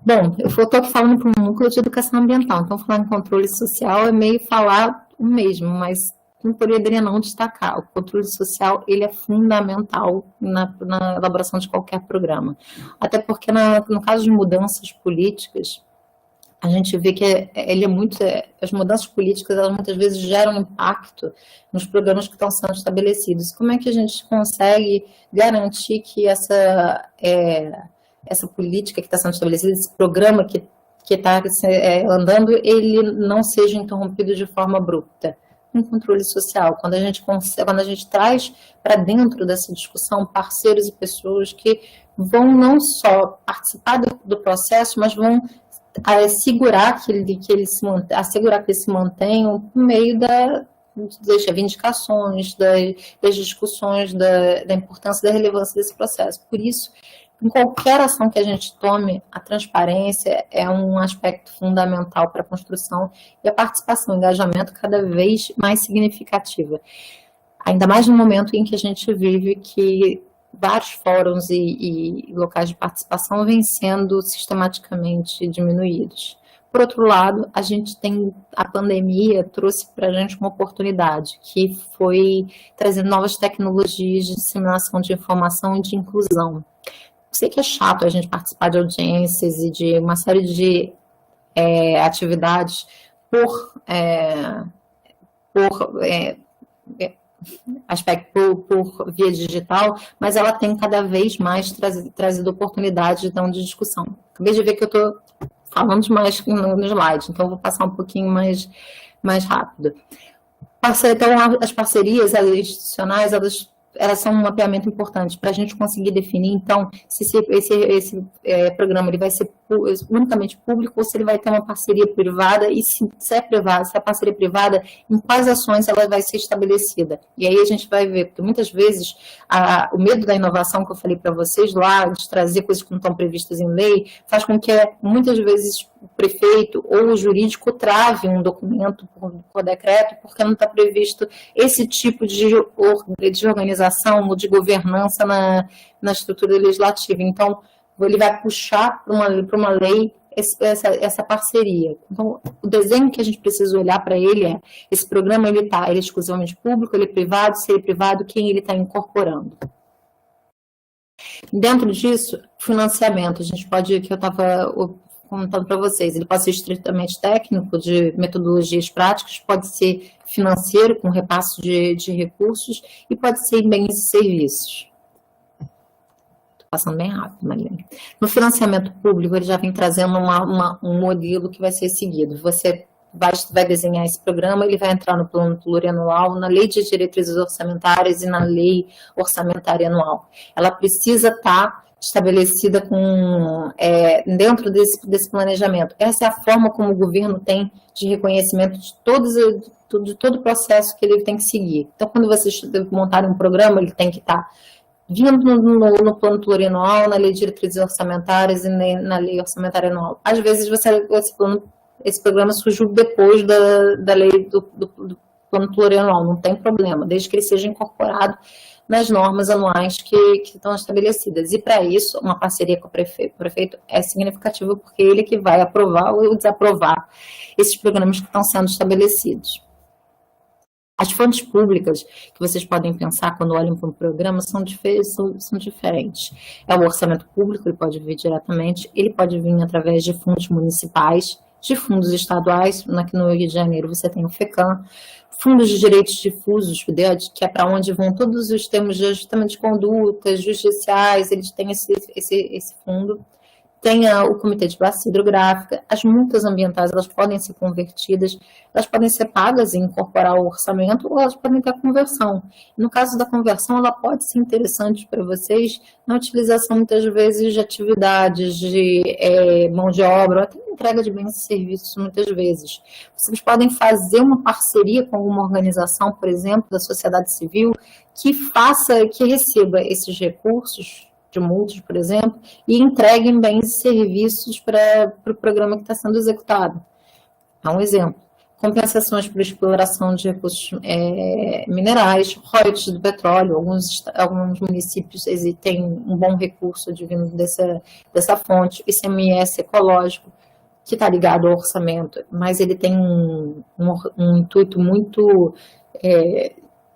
Bom, eu estou aqui falando para um núcleo de educação ambiental, então falar em controle social é meio falar o mesmo, mas não poderia não destacar. O controle social, ele é fundamental na elaboração de qualquer programa. Até porque, no caso de mudanças políticas, a gente vê que as mudanças políticas, elas muitas vezes geram impacto nos programas que estão sendo estabelecidos. Como é que a gente consegue garantir que essa política que está sendo estabelecida, esse programa que está andando, ele não seja interrompido de forma abrupta? Um controle social, quando a gente traz para dentro dessa discussão parceiros e pessoas que vão não só participar do processo, mas vão assegurar que eles se mantenham por meio das reivindicações, das discussões, da importância, da relevância desse processo. Por isso, em qualquer ação que a gente tome, a transparência é um aspecto fundamental para a construção e a participação, o engajamento cada vez mais significativa. Ainda mais no momento em que a gente vive que vários fóruns e locais de participação vêm sendo sistematicamente diminuídos. Por outro lado, a gente tem a pandemia trouxe para a gente uma oportunidade, que foi trazer novas tecnologias de disseminação de informação e de inclusão. Sei que é chato a gente participar de audiências e de uma série de atividades por via digital, mas ela tem cada vez mais trazido oportunidades então, de discussão. Acabei de ver que eu estou falando demais no slide, então vou passar um pouquinho mais rápido. Então, as parcerias institucionais, elas são um mapeamento importante para a gente conseguir definir, então, se esse programa ele vai ser unicamente público ou se ele vai ter uma parceria privada e se é privada, se é parceria privada, em quais ações ela vai ser estabelecida. E aí a gente vai ver, porque muitas vezes o medo da inovação que eu falei para vocês lá, de trazer coisas que não estão previstas em lei, faz com que muitas vezes o prefeito ou o jurídico trave um documento por decreto, porque não está previsto esse tipo de organização ou de governança na estrutura legislativa. Então, ele vai puxar para uma lei essa parceria. Então, o desenho que a gente precisa olhar para ele esse programa ele é exclusivamente público, ele é privado, se ele é privado, quem ele está incorporando. Dentro disso, financiamento, a gente pode, que eu estava contando para vocês, ele pode ser estritamente técnico, de metodologias práticas, pode ser financeiro, com repasse de recursos, e pode ser em bens e serviços. Passando bem rápido, Mariana. No financiamento público, ele já vem trazendo um modelo que vai ser seguido. Você vai desenhar esse programa, ele vai entrar no plano plurianual, na lei de diretrizes orçamentárias e na lei orçamentária anual. Ela precisa estar estabelecida dentro desse planejamento. Essa é a forma como o governo tem de reconhecimento de todo o processo que ele tem que seguir. Então, quando vocês montarem um programa, ele tem que estar vindo no plano plurianual, na lei de diretrizes orçamentárias e na lei orçamentária anual. Às vezes, esse programa surgiu depois da lei do plano plurianual, não tem problema, desde que ele seja incorporado nas normas anuais que estão estabelecidas. E, para isso, uma parceria com o prefeito é significativa, porque ele que vai aprovar ou desaprovar esses programas que estão sendo estabelecidos. As fontes públicas que vocês podem pensar quando olham para um programa são diferentes. É o orçamento público, ele pode vir diretamente, ele pode vir através de fundos municipais, de fundos estaduais, aqui no Rio de Janeiro você tem o FECAM, fundos de direitos difusos, que é para onde vão todos os termos de ajustamento de condutas judiciais, eles têm esse fundo. Tem o Comitê de Bacia Hidrográfica, as multas ambientais, elas podem ser convertidas, elas podem ser pagas e incorporar ao orçamento, ou elas podem ter a conversão. No caso da conversão, ela pode ser interessante para vocês na utilização, muitas vezes, de atividades de mão de obra, ou até entrega de bens e serviços, muitas vezes. Vocês podem fazer uma parceria com uma organização, por exemplo, da sociedade civil, que receba esses recursos de multas, por exemplo, e entreguem bens e serviços para o programa que está sendo executado. É um exemplo. Compensações por exploração de recursos minerais, royalties do petróleo, alguns municípios têm um bom recurso advindo dessa fonte, ICMS ecológico, que está ligado ao orçamento, mas ele tem um intuito muito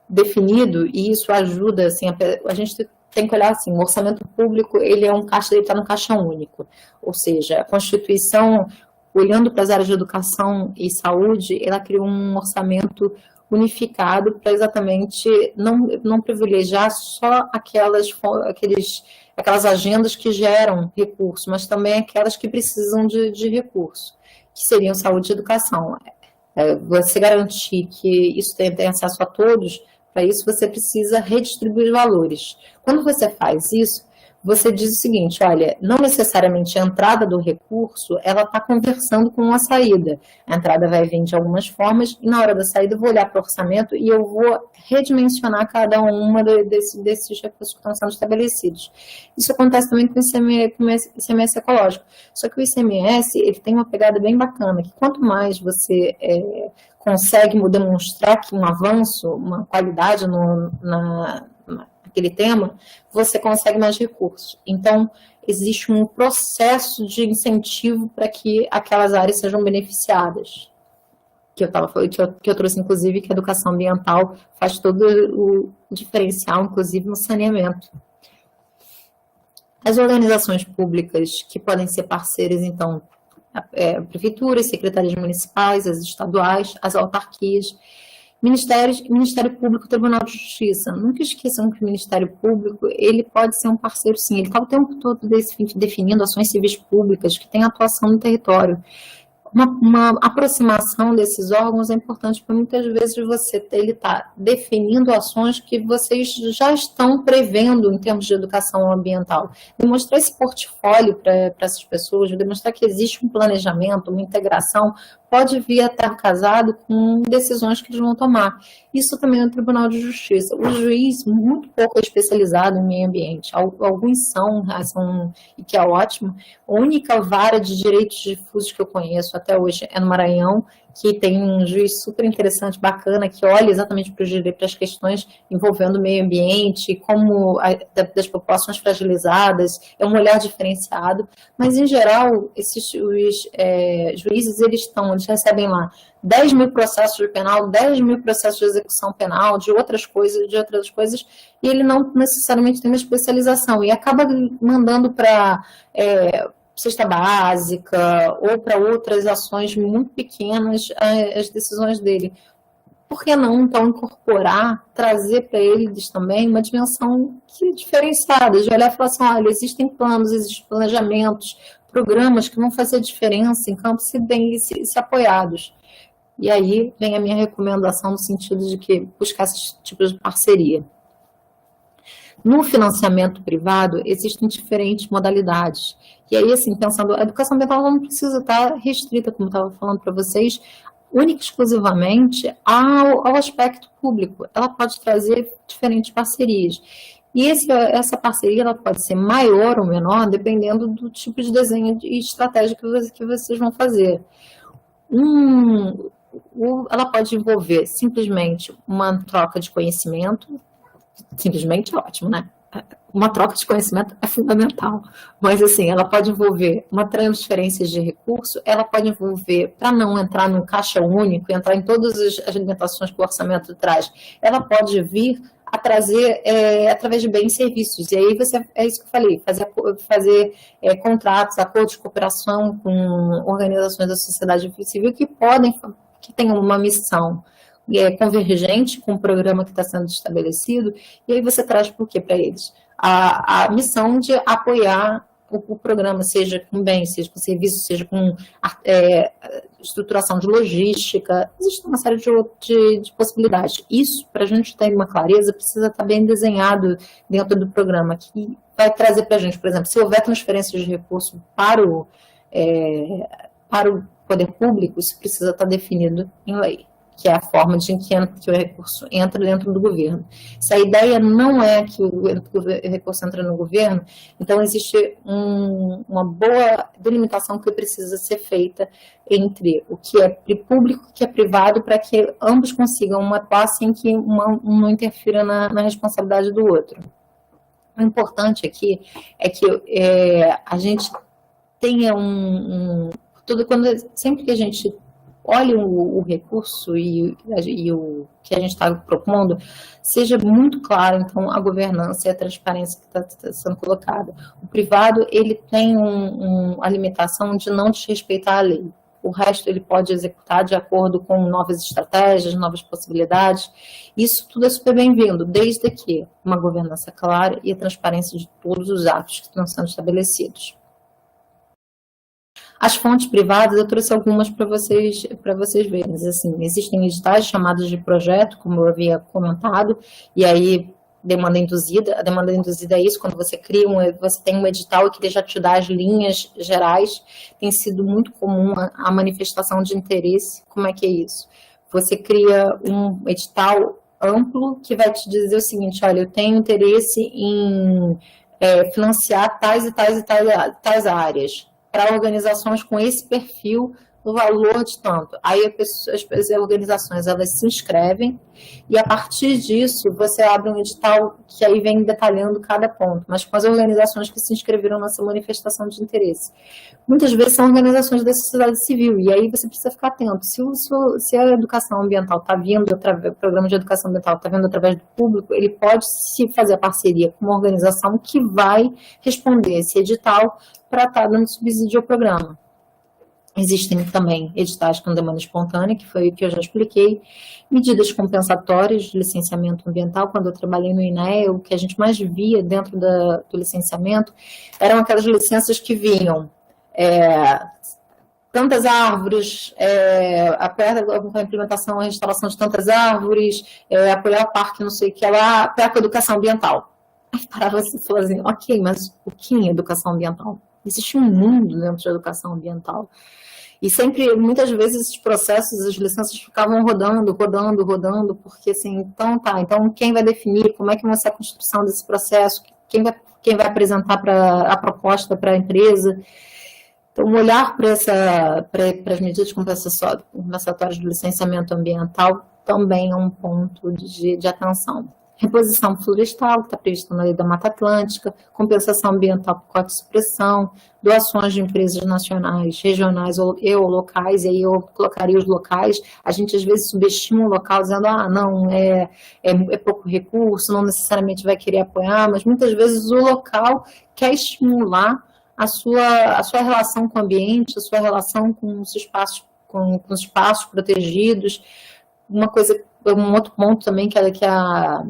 definido, e isso ajuda, assim, a gente tem que olhar assim, o orçamento público, ele está no caixa único, ou seja, a Constituição, olhando para as áreas de educação e saúde, ela criou um orçamento unificado para exatamente não privilegiar só aquelas agendas que geram recurso, mas também aquelas que precisam de recurso, que seriam saúde e educação. Você garantir que isso tenha acesso a todos. Para isso, você precisa redistribuir valores. Quando você faz isso, você diz o seguinte, olha, não necessariamente a entrada do recurso, ela está conversando com a saída. A entrada vai vir de algumas formas, e na hora da saída eu vou olhar para o orçamento e eu vou redimensionar cada uma desses recursos que estão sendo estabelecidos. Isso acontece também com o ICMS ecológico. Só que o ICMS, ele tem uma pegada bem bacana, que quanto mais você consegue demonstrar que um avanço, uma qualidade naquele tema, você consegue mais recursos. Então, existe um processo de incentivo para que aquelas áreas sejam beneficiadas. Que eu trouxe, inclusive, que a educação ambiental faz todo o diferencial, inclusive, no saneamento. As organizações públicas que podem ser parceiras, então, prefeituras, secretarias municipais, as estaduais, as autarquias, Ministério Público, Tribunal de Justiça. Nunca esqueçam que o Ministério Público, ele pode ser um parceiro, sim. Ele está o tempo todo definindo ações civis públicas que têm atuação no território. Uma aproximação desses órgãos é importante, porque muitas vezes ele está definindo ações que vocês já estão prevendo em termos de educação ambiental. Demonstrar esse portfólio para essas pessoas, demonstrar que existe um planejamento, uma integração, pode vir a estar casado com decisões que eles vão tomar. Isso também é no Tribunal de Justiça. O juiz, muito pouco especializado em meio ambiente. Alguns são, e que é ótimo. A única vara de direitos difusos que eu conheço até hoje é no Maranhão, que tem um juiz super interessante, bacana, que olha exatamente para as questões envolvendo o meio ambiente, como das populações fragilizadas, é um olhar diferenciado, mas, em geral, esses juízes, eles recebem lá 10 mil processos de penal, 10 mil processos de execução penal, de outras coisas, e ele não necessariamente tem uma especialização, e acaba mandando para cesta básica ou para outras ações muito pequenas as decisões dele. Por que não, então, incorporar, trazer para eles também uma dimensão diferenciada, de olhar e falar assim, olha, existem planos, existem planejamentos, programas que vão fazer diferença em campos se apoiados. E aí vem a minha recomendação no sentido de que buscar esses tipos de parceria. No financiamento privado, existem diferentes modalidades. E aí, assim, pensando, a educação ambiental não precisa estar restrita, como eu estava falando para vocês, única e exclusivamente ao aspecto público. Ela pode trazer diferentes parcerias. E essa parceria ela pode ser maior ou menor, dependendo do tipo de desenho e estratégia que vocês vão fazer. Ela pode envolver simplesmente uma troca de conhecimento, simplesmente ótimo, né? Uma troca de conhecimento é fundamental, mas assim, ela pode envolver uma transferência de recurso, ela pode envolver, para não entrar num caixa único, entrar em todas as limitações que o orçamento traz, ela pode vir a trazer através de bens e serviços, e aí é isso que eu falei, fazer contratos, acordos de cooperação com organizações da sociedade civil que tenham uma missão convergente com o programa que está sendo estabelecido, e aí você traz por quê para eles? A missão de apoiar o programa, seja com bens, seja com serviços, seja com estruturação de logística, existe uma série de possibilidades. Isso, para a gente ter uma clareza, precisa estar bem desenhado dentro do programa, que vai trazer para a gente, por exemplo, se houver transferência de recursos para o poder público, isso precisa estar definido em lei, que é a forma de que o recurso entra dentro do governo. Se a ideia não é que o recurso entra no governo, então existe uma boa delimitação que precisa ser feita entre o que é público e o que é privado, para que ambos consigam atuar sem que um não interfira na responsabilidade do outro. O importante aqui é que a gente tenha sempre que a gente olhe o recurso e o que a gente está propondo, seja muito claro, então, a governança e a transparência que está sendo colocada. O privado, ele tem a limitação de não desrespeitar a lei. O resto ele pode executar de acordo com novas estratégias, novas possibilidades. Isso tudo é super bem-vindo, desde que uma governança clara e a transparência de todos os atos que estão sendo estabelecidos. As fontes privadas, eu trouxe algumas para vocês verem. Assim, existem editais chamados de projeto, como eu havia comentado, e aí demanda induzida. A demanda induzida é isso, quando você você tem um edital que ele já te dá as linhas gerais. Tem sido muito comum a manifestação de interesse. Como é que é isso? Você cria um edital amplo que vai te dizer o seguinte, olha, eu tenho interesse em financiar tais e tais áreas, para organizações com esse perfil o valor de tanto. Aí as organizações, elas se inscrevem e a partir disso você abre um edital que aí vem detalhando cada ponto, mas com as organizações que se inscreveram nessa manifestação de interesse. Muitas vezes são organizações da sociedade civil, e aí você precisa ficar atento. Se a educação ambiental está vindo, o programa de educação ambiental está vindo através do público, ele pode se fazer a parceria com uma organização que vai responder esse edital para estar dando subsídio ao programa. Existem também editais com demanda espontânea, que foi o que eu já expliquei, medidas compensatórias de licenciamento ambiental. Quando eu trabalhei no INEA, o que a gente mais via dentro do licenciamento eram aquelas licenças que vinham tantas árvores, com a implementação e instalação de tantas árvores, apoiar o parque, não sei o que lá, apoiar com a educação ambiental. Aí parava assim e falava assim, ok, mas o que é educação ambiental? Existe um mundo dentro da educação ambiental. E sempre, muitas vezes, esses processos, as licenças ficavam rodando, porque assim, então quem vai definir, como é que vai ser a construção desse processo, quem vai apresentar a proposta para a empresa. Então, olhar para as medidas compensatórias do licenciamento ambiental também é um ponto de atenção. Reposição florestal, que está prevista na Lei da Mata Atlântica, compensação ambiental por corte e supressão, doações de empresas nacionais, regionais ou locais, e aí eu colocaria os locais. A gente às vezes subestima o local, dizendo, não, é pouco recurso, não necessariamente vai querer apoiar, mas muitas vezes o local quer estimular a sua relação com o ambiente, a sua relação com os espaços protegidos. Um outro ponto também que a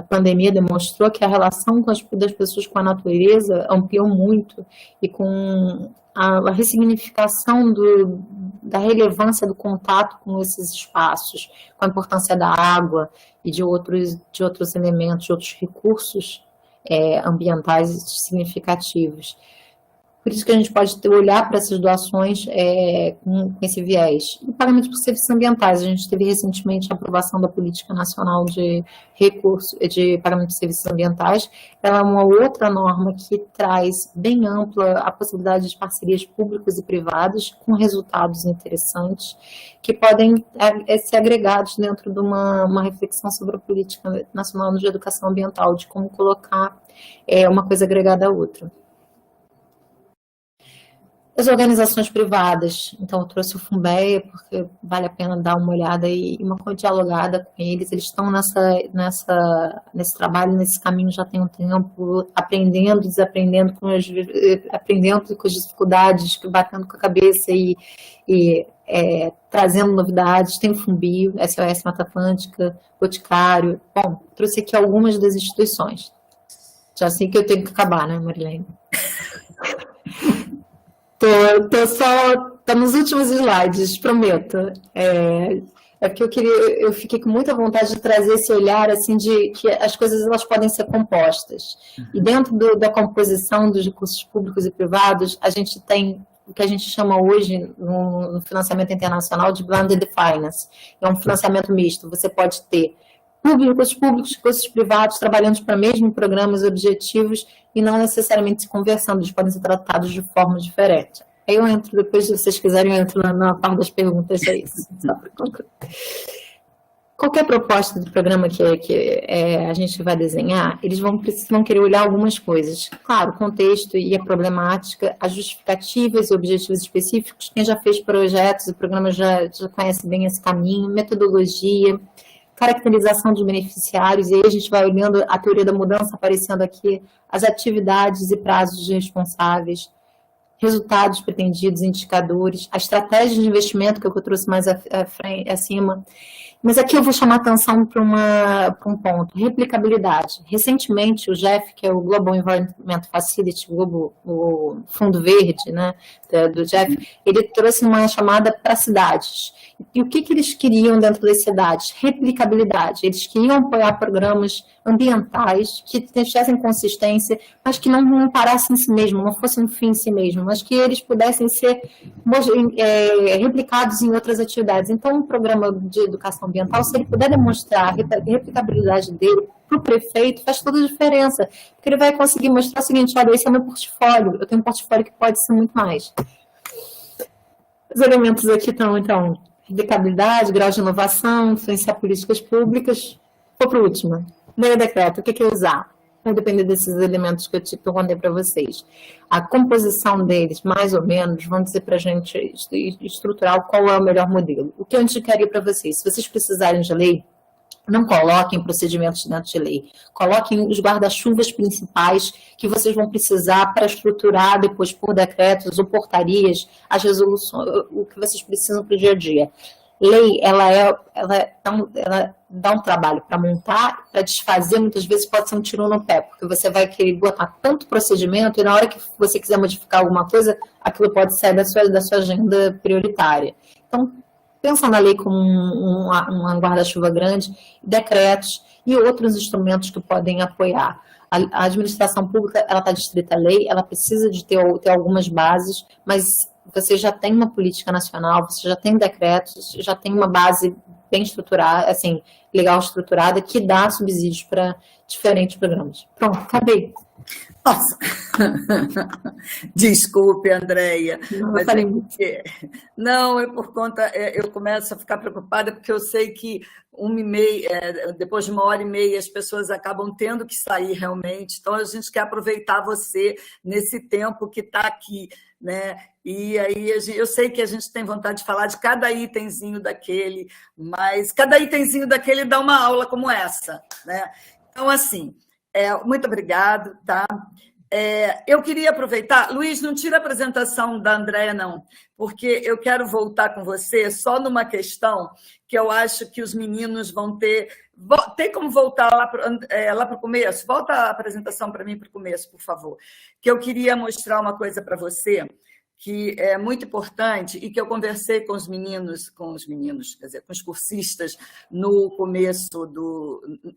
pandemia demonstrou, que a relação das pessoas com a natureza ampliou muito, e com a ressignificação da relevância do contato com esses espaços, com a importância da água e de outros elementos, de outros recursos ambientais significativos. Por isso que a gente pode olhar para essas doações com esse viés. O pagamento por serviços ambientais, a gente teve recentemente a aprovação da Política Nacional de Pagamento por Serviços Ambientais. Ela é uma outra norma que traz bem ampla a possibilidade de parcerias públicas e privadas com resultados interessantes, que podem ser agregados dentro de uma reflexão sobre a Política Nacional de Educação Ambiental, de como colocar uma coisa agregada à outra. As organizações privadas, então eu trouxe o Funbeia, porque vale a pena dar uma olhada e uma dialogada com eles. Eles estão nesse trabalho, nesse caminho já tem um tempo, aprendendo, desaprendendo, aprendendo com as dificuldades, batendo com a cabeça e trazendo novidades. Tem o Fumbio, SOS Mata Atlântica, Boticário. Bom, trouxe aqui algumas das instituições. Já sei que eu tenho que acabar, né, Marilene? Tô nos últimos slides, prometo. Porque eu fiquei com muita vontade de trazer esse olhar assim de que as coisas elas podem ser compostas. E dentro da composição dos recursos públicos e privados, a gente tem o que a gente chama hoje no financiamento internacional de blended finance. É um financiamento misto. Você pode ter públicos, recursos privados, trabalhando para mesmo programas objetivos e não necessariamente se conversando, eles podem ser tratados de forma diferente. Aí eu entro, depois, se vocês quiserem, eu entro na parte das perguntas, é isso. Qualquer proposta de programa que a gente vai desenhar, eles vão querer olhar algumas coisas. Claro, o contexto e a problemática, as justificativas e objetivos específicos. Quem já fez projetos e programas já conhece bem esse caminho, metodologia, caracterização dos beneficiários, e aí a gente vai olhando a teoria da mudança aparecendo aqui, as atividades e prazos de responsáveis, resultados pretendidos, indicadores, a estratégia de investimento, que é o que eu trouxe mais acima. Mas aqui eu vou chamar atenção para um ponto, replicabilidade. Recentemente, o GEF, que é o Global Environment Facility, o Fundo Verde, né, do GEF, ele trouxe uma chamada para cidades. E o que eles queriam dentro das cidades? Replicabilidade. Eles queriam apoiar programas ambientais que tivessem consistência, mas que não parassem em si mesmo, não fossem um fim em si mesmo, mas que eles pudessem ser replicados em outras atividades. Então, um programa de educação ambiental, se ele puder demonstrar a replicabilidade dele para o prefeito, faz toda a diferença, porque ele vai conseguir mostrar o seguinte: olha, esse é o meu portfólio, eu tenho um portfólio que pode ser muito mais. Os elementos aqui estão, então, aplicabilidade, grau de inovação, influenciar políticas públicas. Vou para o último. Meio decreto, o que é usar? Vai depender desses elementos que eu contei para vocês. A composição deles, mais ou menos, vão dizer para a gente estruturar qual é o melhor modelo. O que eu indicaria para vocês? Se vocês precisarem de lei, não coloquem procedimentos dentro de lei. Coloquem os guarda-chuvas principais que vocês vão precisar para estruturar depois por decretos ou portarias as resoluções, o que vocês precisam para o dia a dia. Lei, ela dá um trabalho para montar, para desfazer, muitas vezes pode ser um tiro no pé, porque você vai querer botar tanto procedimento e na hora que você quiser modificar alguma coisa, aquilo pode sair da sua agenda prioritária. Então, pensa na lei como um guarda-chuva grande, decretos e outros instrumentos que podem apoiar. A administração pública, ela está distrita à lei, ela precisa de ter algumas bases, mas você já tem uma política nacional, você já tem decretos, já tem uma base bem estruturada, assim, legal estruturada, que dá subsídios para diferentes programas. Pronto, acabei. Nossa! Desculpe, Andréia. Não, falei muito. Não, é por conta, eu começo a ficar preocupada porque eu sei que 1h30, depois de 1h30, as pessoas acabam tendo que sair realmente. Então, a gente quer aproveitar você nesse tempo que está aqui, né? E aí eu sei que a gente tem vontade de falar de cada itemzinho daquele, mas cada itemzinho daquele dá uma aula como essa, né? Então, assim, muito obrigado, tá? Eu queria aproveitar... Luiz, não tira a apresentação da Andréia, não, porque eu quero voltar com você só numa questão que eu acho que os meninos vão ter... Tem como voltar lá para o começo? Volta a apresentação para mim para o começo, por favor. Que eu queria mostrar uma coisa para você que é muito importante e que eu conversei com os meninos, quer dizer, com os cursistas no começo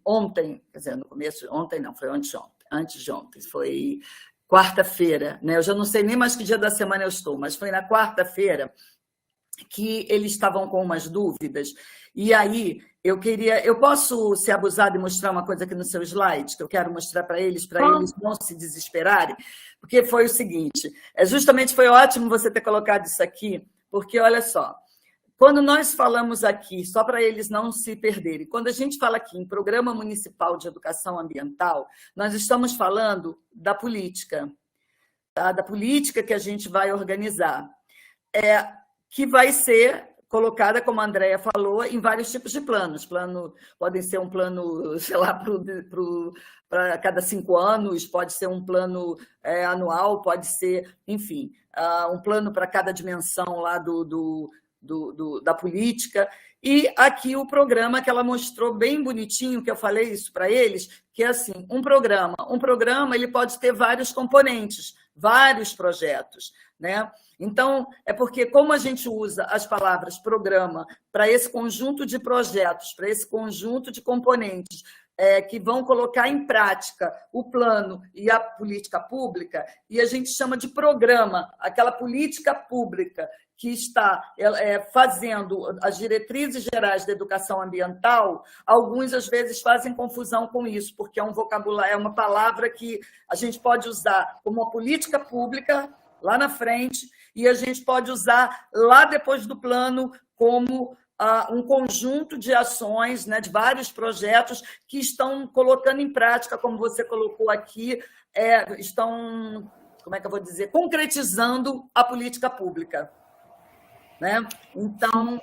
ontem, quer dizer, no começo, ontem não, foi antes de ontem, foi quarta-feira, né? Eu já não sei nem mais que dia da semana eu estou, mas foi na quarta-feira que eles estavam com umas dúvidas, e aí eu posso ser abusada e mostrar uma coisa aqui no seu slide, que eu quero mostrar para eles não se desesperarem, porque foi o seguinte, justamente foi ótimo você ter colocado isso aqui, porque olha só, quando nós falamos aqui, só para eles não se perderem, quando a gente fala aqui em Programa Municipal de Educação Ambiental, nós estamos falando da política, tá? Da política que a gente vai organizar, que vai ser colocada, como a Andréia falou, em vários tipos de planos. Podem ser um plano, sei lá, para cada 5 anos, pode ser um plano anual, pode ser, enfim, um plano para cada dimensão lá da política. E aqui o programa que ela mostrou bem bonitinho, que eu falei isso para eles, que é assim, um programa ele pode ter vários componentes, vários projetos, né? Então, é porque como a gente usa as palavras programa para esse conjunto de projetos, para esse conjunto de componentes que vão colocar em prática o plano e a política pública, e a gente chama de programa, aquela política pública que está fazendo as diretrizes gerais da educação ambiental, alguns, às vezes, fazem confusão com isso, porque é um vocabulário, é uma palavra que a gente pode usar como uma política pública, lá na frente, e a gente pode usar lá depois do plano como um conjunto de ações, né, de vários projetos que estão colocando em prática, como você colocou aqui, estão, como é que eu vou dizer, concretizando a política pública, né? Então,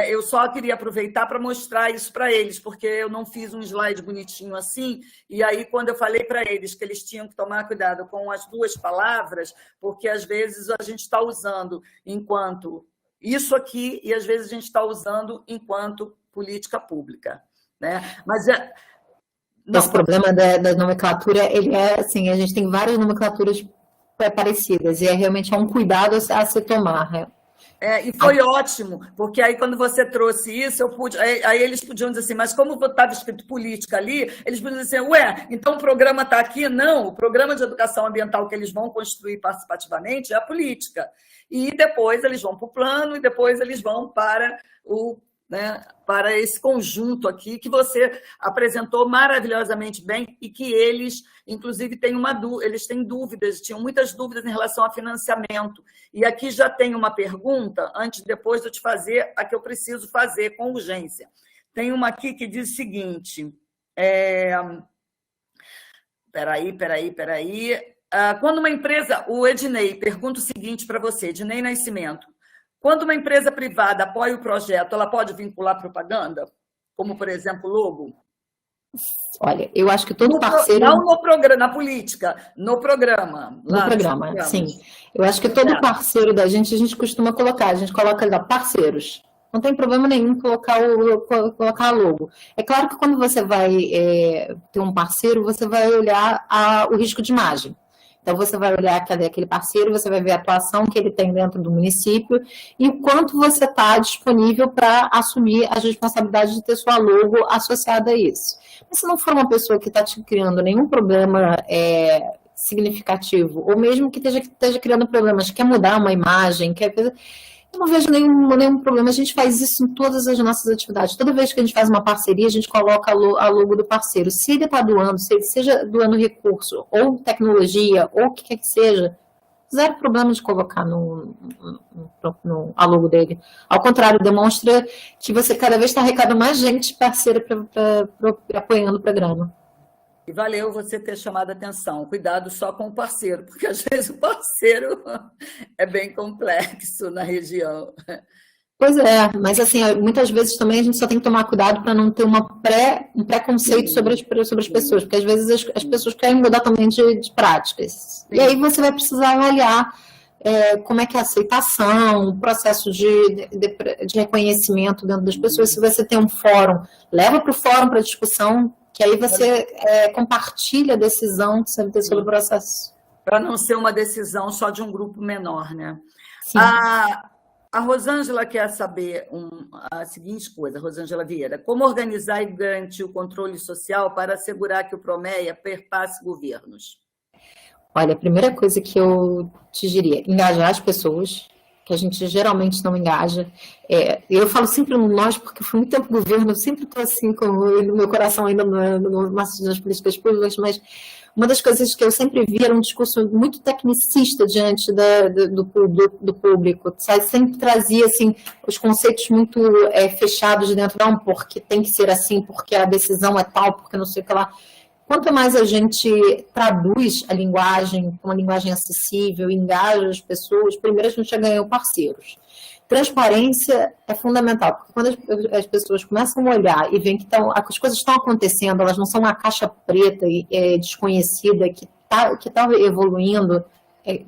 eu só queria aproveitar para mostrar isso para eles, porque eu não fiz um slide bonitinho assim, e aí quando eu falei para eles que eles tinham que tomar cuidado com as duas palavras, porque às vezes a gente está usando enquanto isso aqui, e às vezes a gente está usando enquanto política pública, né? Mas esse problema da nomenclatura, ele assim, a gente tem várias nomenclaturas parecidas, e realmente um cuidado a se tomar, né? E foi ótimo, porque aí quando você trouxe isso, aí eles podiam dizer assim, mas como estava escrito política ali, eles podiam dizer assim, então o programa está aqui? Não, o programa de educação ambiental que eles vão construir participativamente é a política. E depois eles vão para o plano, e depois eles vão para né, para esse conjunto aqui, que você apresentou maravilhosamente bem e que eles, inclusive, eles têm dúvidas, tinham muitas dúvidas em relação a financiamento. E aqui já tem uma pergunta, depois de eu te fazer, a que eu preciso fazer com urgência. Tem uma aqui que diz o seguinte... Peraí. Quando uma empresa... O Ednei pergunta o seguinte para você, Ednei Nascimento. Quando uma empresa privada apoia o projeto, ela pode vincular propaganda? Como, por exemplo, logo? Olha, eu acho que todo parceiro... Não no programa, na política, no programa. No programa, sim. Eu acho que todo parceiro da gente, a gente costuma colocar, a gente coloca lá, parceiros. Não tem problema nenhum colocar a logo. É claro que quando você vai ter um parceiro, você vai olhar o risco de imagem. Então, você vai olhar cadê aquele parceiro, você vai ver a atuação que ele tem dentro do município e o quanto você está disponível para assumir a responsabilidade de ter sua logo associada a isso. Mas se não for uma pessoa que está te criando nenhum problema significativo, ou mesmo que esteja criando problemas, quer mudar uma imagem, eu não vejo nenhum problema. A gente faz isso em todas as nossas atividades. Toda vez que a gente faz uma parceria, a gente coloca a logo do parceiro. Se ele está doando, se ele seja doando recurso, ou tecnologia, ou o que quer que seja, zero problema de colocar a logo dele. Ao contrário, demonstra que você cada vez está arrecadando mais gente parceira apoiando o programa. E valeu você ter chamado a atenção. Cuidado só com o parceiro, porque às vezes o parceiro é bem complexo na região. Pois é, mas assim, muitas vezes também a gente só tem que tomar cuidado para não ter um preconceito sobre as pessoas, porque às vezes as pessoas querem mudar também de práticas. Sim. E aí você vai precisar avaliar como é que é a aceitação, o processo de reconhecimento dentro das pessoas. Se você tem um fórum, leva para o fórum para discussão, que aí você compartilha a decisão sobre o processo. Para não ser uma decisão só de um grupo menor, né? Sim. A Rosângela quer saber a seguinte coisa, Rosângela Vieira: como organizar e garantir o controle social para assegurar que o Promeia perpasse governos? Olha, a primeira coisa que eu te diria, engajar as pessoas, que a gente geralmente não engaja. Eu falo sempre no nós, porque fui muito tempo governo, eu sempre estou assim, no meu coração ainda nas políticas públicas, mas uma das coisas que eu sempre vi era um discurso muito tecnicista diante do público, sabe? Sempre trazia assim, os conceitos muito fechados dentro, não, porque tem que ser assim, porque a decisão é tal, porque não sei o que lá. Quanto mais a gente traduz a linguagem, uma linguagem acessível, engaja as pessoas, primeiro a gente já ganhou parceiros. Transparência é fundamental, porque quando as pessoas começam a olhar e veem que as coisas estão acontecendo, elas não são uma caixa preta e desconhecida que está evoluindo,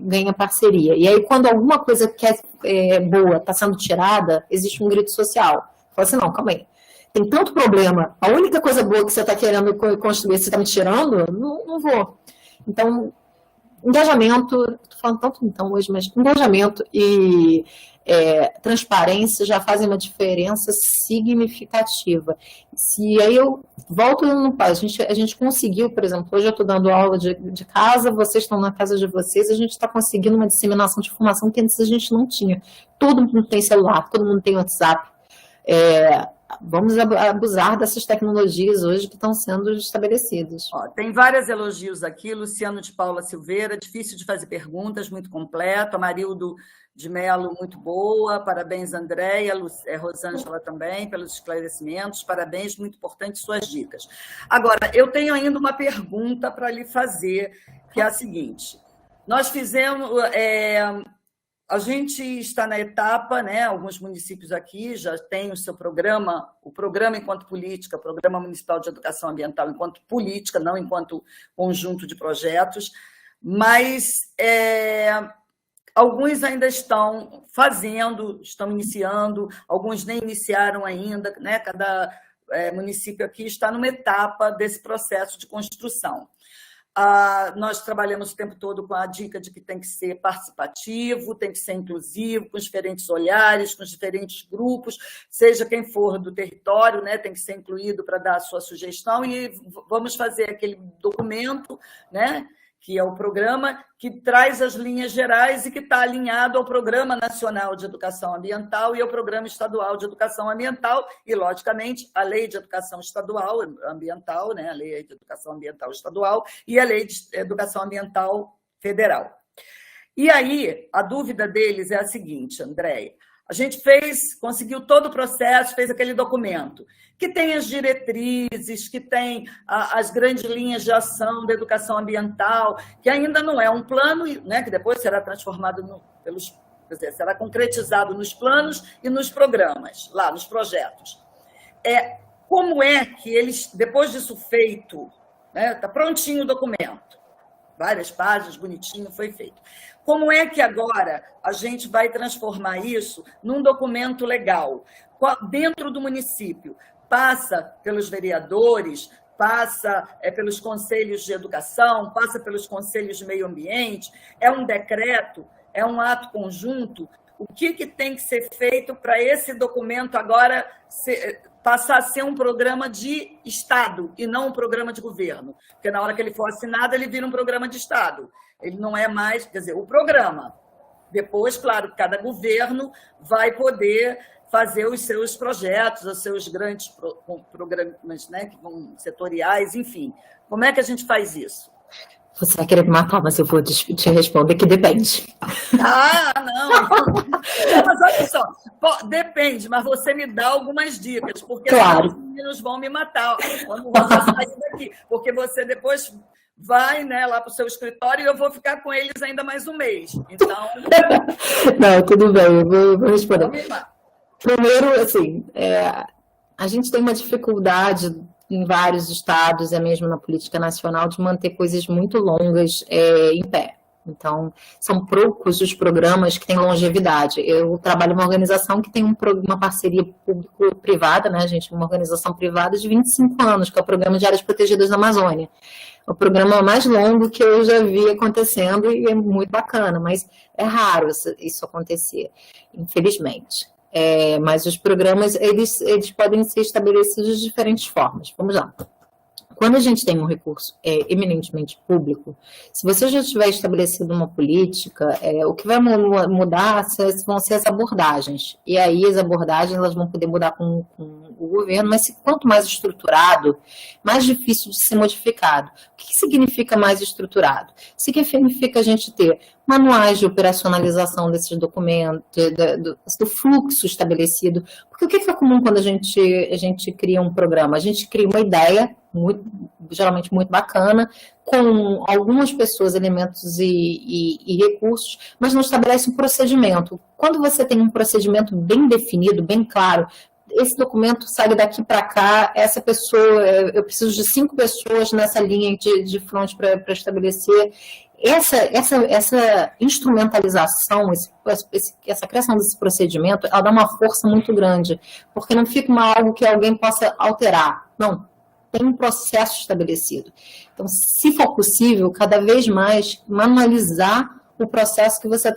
ganha parceria. E aí, quando alguma coisa que é boa está sendo tirada, existe um grito social. Fala assim, não, calma aí. Tem tanto problema, a única coisa boa que você está querendo construir, você está me tirando, não vou. Então, engajamento, estou falando tanto então hoje, mas engajamento e transparência já fazem uma diferença significativa. Se aí eu volto no passo, a gente conseguiu, por exemplo, hoje eu estou dando aula de casa, vocês estão na casa de vocês, a gente está conseguindo uma disseminação de informação que antes a gente não tinha. Todo mundo tem celular, todo mundo tem WhatsApp. Vamos abusar dessas tecnologias hoje que estão sendo estabelecidas. Tem vários elogios aqui. Luciano de Paula Silveira, difícil de fazer perguntas, muito completo. Amarildo de Melo, muito boa. Parabéns, Andréia. Rosângela também, pelos esclarecimentos. Parabéns, muito importante suas dicas. Agora, eu tenho ainda uma pergunta para lhe fazer, que é a seguinte. Nós fizemos... A gente está na etapa, né? Alguns municípios aqui já têm o seu programa, o programa enquanto política, o Programa Municipal de Educação Ambiental enquanto política, não enquanto conjunto de projetos, mas alguns ainda estão fazendo, estão iniciando, alguns nem iniciaram ainda, né? Cada município aqui está numa etapa desse processo de construção. Nós trabalhamos o tempo todo com a dica de que tem que ser participativo, tem que ser inclusivo, com diferentes olhares, com diferentes grupos, seja quem for do território, né, tem que ser incluído para dar a sua sugestão, e vamos fazer aquele documento, né, que é o programa que traz as linhas gerais e que está alinhado ao Programa Nacional de Educação Ambiental e ao Programa Estadual de Educação Ambiental e, logicamente, a Lei de Educação Estadual Ambiental, né? A Lei de Educação Ambiental Estadual e a Lei de Educação Ambiental Federal. E aí, a dúvida deles é a seguinte, Andréia, a gente conseguiu todo o processo, fez aquele documento, que tem as diretrizes, que tem as grandes linhas de ação da educação ambiental, que ainda não é um plano, né, que depois será transformado será concretizado nos planos e nos programas, lá nos projetos. Como é que eles, depois disso feito, né, está prontinho o documento, várias páginas, bonitinho, foi feito. Como é que agora a gente vai transformar isso num documento legal, dentro do município? Passa pelos vereadores, passa pelos conselhos de educação, passa pelos conselhos de meio ambiente, é um decreto, é um ato conjunto. O que tem que ser feito para esse documento agora passar a ser um programa de Estado e não um programa de governo? Porque na hora que ele for assinado, ele vira um programa de Estado. Ele não é mais, quer dizer, o programa. Depois, claro, cada governo vai poder fazer os seus projetos, os seus grandes programas, né, que vão setoriais, enfim. Como é que a gente faz isso? Você vai querer me matar, mas eu vou te responder que depende. Não. Mas olha só, depende, mas você me dá algumas dicas, porque claro, os meninos vão me matar quando eu sair daqui, porque você depois vai, né, lá para o seu escritório e eu vou ficar com eles ainda mais um mês. Então... Não, tudo bem, eu vou responder. Primeiro, assim, a gente tem uma dificuldade em vários estados, e mesmo na política nacional, de manter coisas muito longas em pé. Então, são poucos os programas que têm longevidade. Eu trabalho em uma organização que tem uma parceria público-privada, né, gente? Uma organização privada de 25 anos, que é o Programa de Áreas Protegidas da Amazônia. É o programa mais longo que eu já vi acontecendo e é muito bacana, mas é raro isso acontecer, infelizmente. Mas os programas, eles podem ser estabelecidos de diferentes formas. Vamos lá. Quando a gente tem um recurso eminentemente público, se você já tiver estabelecido uma política, o que vai mudar vão ser as abordagens. E aí as abordagens elas vão poder mudar com o governo, mas quanto mais estruturado, mais difícil de ser modificado. O que significa mais estruturado? Significa a gente ter manuais de operacionalização desses documentos, do fluxo estabelecido. Porque o que é comum quando a gente cria um programa? A gente cria uma ideia, geralmente muito bacana, com algumas pessoas, elementos e recursos, mas não estabelece um procedimento. Quando você tem um procedimento bem definido, bem claro, esse documento sai daqui para cá, essa pessoa, eu preciso de 5 pessoas nessa linha de front para estabelecer. Essa instrumentalização, essa criação desse procedimento, ela dá uma força muito grande, porque não fica algo que alguém possa alterar. Não, tem um processo estabelecido. Então, se for possível, cada vez mais manualizar o processo que você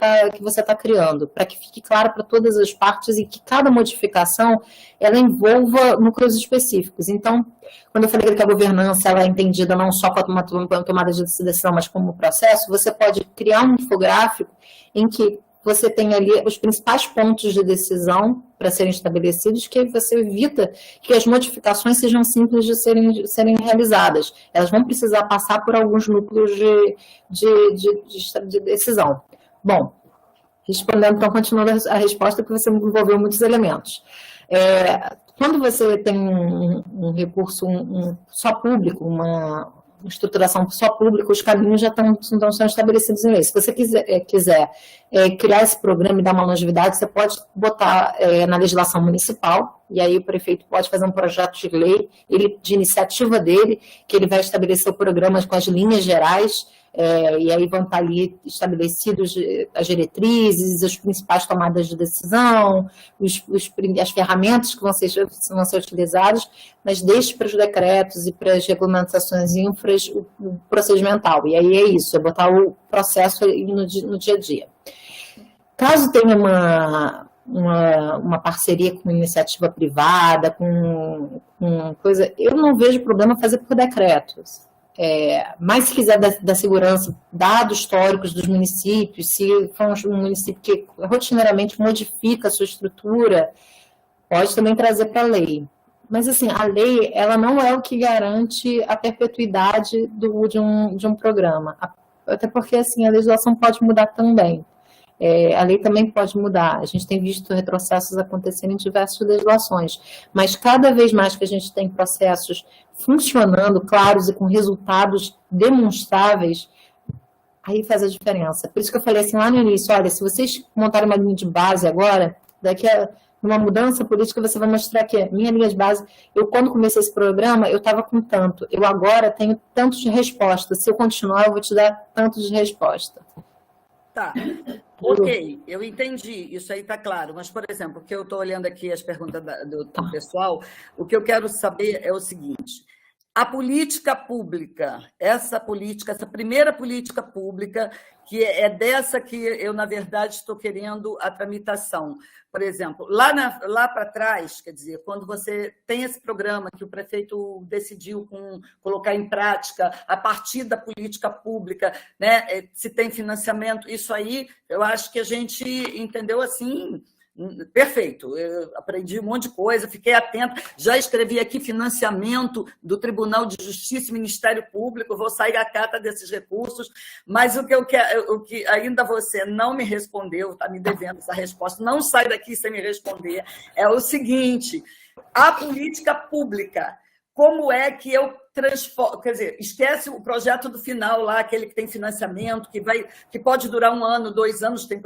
tá criando, para que fique claro para todas as partes e que cada modificação ela envolva núcleos específicos. Então, quando eu falei que a governança ela é entendida não só como uma tomada de decisão, mas como processo, você pode criar um infográfico em que você tem ali os principais pontos de decisão para serem estabelecidos, que você evita que as modificações sejam simples de serem realizadas. Elas vão precisar passar por alguns núcleos de decisão. Bom, respondendo, então, continuando a resposta, porque você envolveu muitos elementos. Quando você tem um recurso só público, uma estruturação só pública, os caminhos já estão estabelecidos em lei. Se você quiser criar esse programa e dar uma longevidade, você pode botar na legislação municipal, e aí o prefeito pode fazer um projeto de lei, de iniciativa dele, que ele vai estabelecer o programa com as linhas gerais, e aí vão estar ali estabelecidos as diretrizes, as principais tomadas de decisão, as ferramentas que vão ser utilizadas, mas deixe para os decretos e para as regulamentações infras o procedimental. E aí é isso, é botar o processo no dia a dia. Caso tenha uma parceria com iniciativa privada, com coisa, eu não vejo problema fazer por decretos. Mas se quiser da segurança, dados históricos dos municípios, se for um município que rotineiramente modifica a sua estrutura, pode também trazer para a lei. Mas, assim, a lei, ela não é o que garante a perpetuidade de um programa. Até porque, assim, a legislação pode mudar também. A lei também pode mudar. A gente tem visto retrocessos acontecendo em diversas legislações. Mas, cada vez mais que a gente tem processos funcionando, claros e com resultados demonstráveis, aí faz a diferença. Por isso que eu falei assim lá no início, olha, se vocês montarem uma linha de base agora, daqui a uma mudança política, você vai mostrar que minha linha de base, eu quando comecei esse programa, eu estava com tanto, eu agora tenho tanto de resposta, se eu continuar, eu vou te dar tanto de resposta. Tá, ok, eu entendi, isso aí está claro, mas, por exemplo, o que eu estou olhando aqui as perguntas do pessoal, o que eu quero saber é o seguinte: a política pública, essa primeira política pública, que é dessa que eu, na verdade, estou querendo a tramitação. Por exemplo, lá para trás, quer dizer, quando você tem esse programa que o prefeito decidiu colocar em prática a partir da política pública, né, se tem financiamento, isso aí eu acho que a gente entendeu assim. Perfeito, eu aprendi um monte de coisa, fiquei atenta, já escrevi aqui financiamento do Tribunal de Justiça e Ministério Público, vou sair a cata desses recursos, mas o que ainda você não me respondeu, está me devendo essa resposta, não sai daqui sem me responder, é o seguinte: a política pública, como é que eu transformo, quer dizer, esquece o projeto do final lá, aquele que tem financiamento, que pode durar 1 ano, 2 anos, tem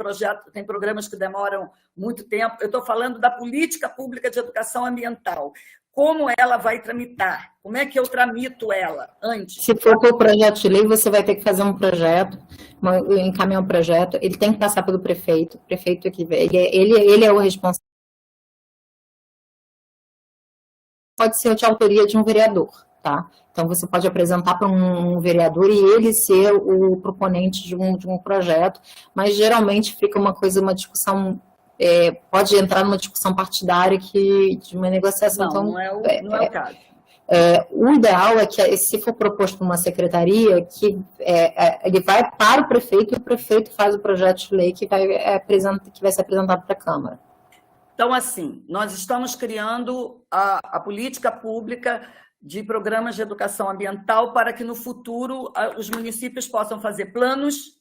programas que demoram muito tempo. Eu estou falando da política pública de educação ambiental. Como ela vai tramitar? Como é que eu tramito ela antes? Se for por projeto de lei, você vai ter que fazer um projeto, encaminhar um projeto, ele tem que passar pelo prefeito, o prefeito aqui, ele é o responsável. Pode ser de autoria de um vereador, tá? Então, você pode apresentar para um vereador e ele ser o proponente de um projeto, mas geralmente fica uma discussão, pode entrar numa discussão partidária de uma negociação. Não, então, não é o caso. O ideal é que, se for proposto por uma secretaria, que ele vai para o prefeito e o prefeito faz o projeto de lei que vai ser apresentado para a Câmara. Então, assim, nós estamos criando a política pública de programas de educação ambiental para que, no futuro, os municípios possam fazer planos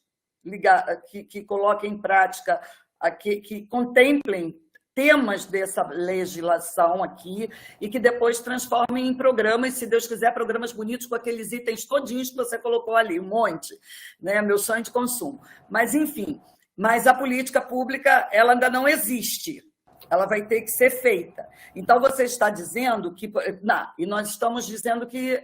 que coloquem em prática, que contemplem temas dessa legislação aqui e que depois transformem em programas, se Deus quiser, programas bonitos com aqueles itens todinhos que você colocou ali, um monte, né? Meu sonho de consumo. Mas, enfim, a política pública, ela ainda não existe. Ela vai ter que ser feita. Então, você está dizendo que... e nós estamos dizendo que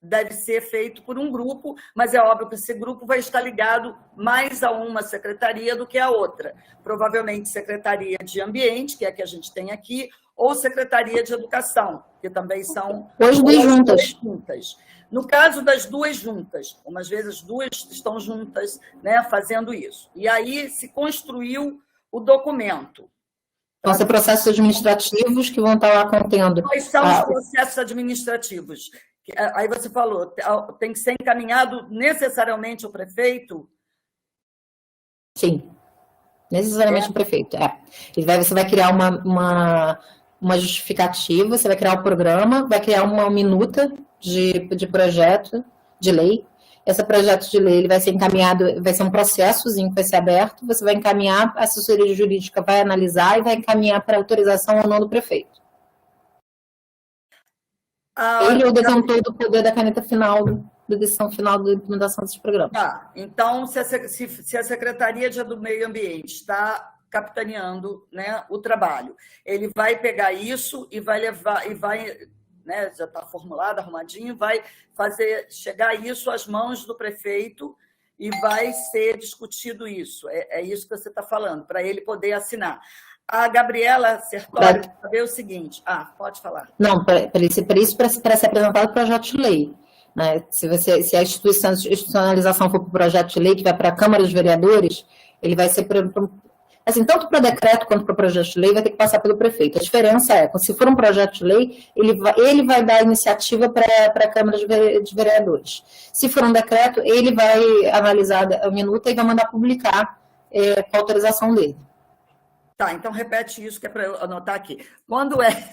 deve ser feito por um grupo, mas é óbvio que esse grupo vai estar ligado mais a uma secretaria do que a outra. Provavelmente Secretaria de Ambiente, que é a que a gente tem aqui, ou Secretaria de Educação, que também são... As duas juntas. No caso das duas juntas, umas vezes as duas estão juntas, né, fazendo isso. E aí se construiu o documento. Vão ser processos administrativos que vão estar lá contendo. Quais são os processos administrativos? Aí você falou, tem que ser encaminhado necessariamente ao prefeito? Sim, necessariamente ao prefeito. Você vai criar uma justificativa, você vai criar o programa, vai criar uma minuta de projeto de lei. Esse projeto de lei ele vai ser encaminhado, vai ser um processozinho que vai ser aberto, você vai encaminhar, a assessoria jurídica vai analisar e vai encaminhar para autorização ou não do prefeito. Ele é o detentor do poder da caneta final, da decisão final da implementação desses programas. Tá. Então, se a Secretaria do Meio Ambiente está capitaneando, né, o trabalho, ele vai pegar isso e vai levar, né, já está formulado, arrumadinho, vai fazer chegar isso às mãos do prefeito e vai ser discutido isso. É isso que você está falando, para ele poder assinar. A Gabriela Sertori quer saber o seguinte... pode falar. Não, para ser apresentado o projeto de lei. Né? Se a institucionalização for para o projeto de lei, que vai para a Câmara dos Vereadores, ele vai ser... Assim, tanto para decreto quanto para projeto de lei vai ter que passar pelo prefeito. A diferença é, se for um projeto de lei, ele vai dar iniciativa para a Câmara de Vereadores. Se for um decreto, ele vai analisar a minuta e vai mandar publicar com a autorização dele. Tá, então repete isso que é para eu anotar aqui. Quando é...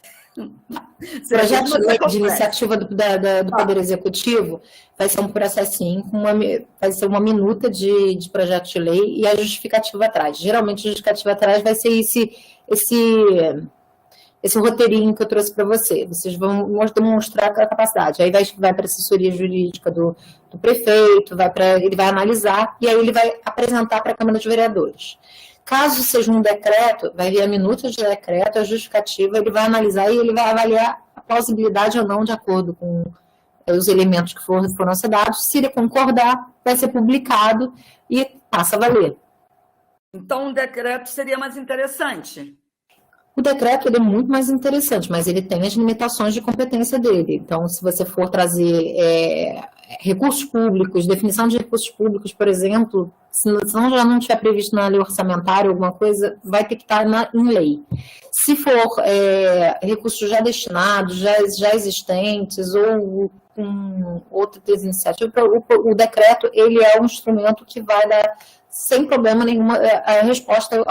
Projeto de lei de iniciativa do Poder Executivo vai ser um processinho, vai ser uma minuta de projeto de lei e a justificativa atrás. Geralmente a justificativa atrás vai ser esse roteirinho que eu trouxe para você. Vocês vão demonstrar a capacidade. Aí vai para a assessoria jurídica do prefeito, ele vai analisar e aí ele vai apresentar para a Câmara de Vereadores. Caso seja um decreto, vai vir a minuta de decreto, a justificativa, ele vai analisar e ele vai avaliar a plausibilidade ou não de acordo com os elementos que foram sedados. Se ele concordar, vai ser publicado e passa a valer. Então, um decreto seria mais interessante. O decreto ele é muito mais interessante, mas ele tem as limitações de competência dele. Então, se você for trazer recursos públicos, definição de recursos públicos, por exemplo, se já não tiver previsto na lei orçamentária alguma coisa, vai ter que estar em lei. Se for recursos já destinados, já existentes, ou outras iniciativas, o decreto ele é um instrumento que vai dar, sem problema nenhum, a resposta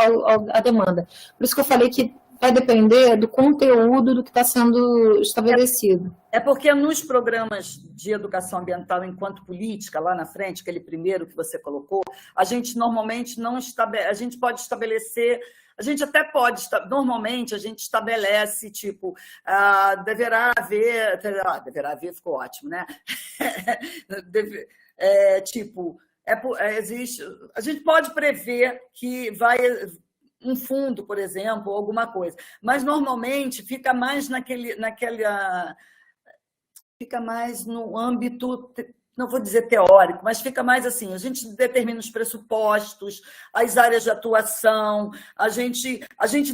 à demanda. Por isso que eu falei que vai depender do conteúdo do que está sendo estabelecido. É porque nos programas de educação ambiental enquanto política, lá na frente, aquele primeiro que você colocou, a gente normalmente não estabelece, a gente pode estabelecer, a gente até pode, normalmente a gente estabelece, tipo, deverá haver, ficou ótimo, né? Existe, a gente pode prever que vai... um fundo, por exemplo, ou alguma coisa. Mas, normalmente, fica mais fica mais no âmbito, não vou dizer teórico, mas fica mais assim, a gente determina os pressupostos, as áreas de atuação, a gente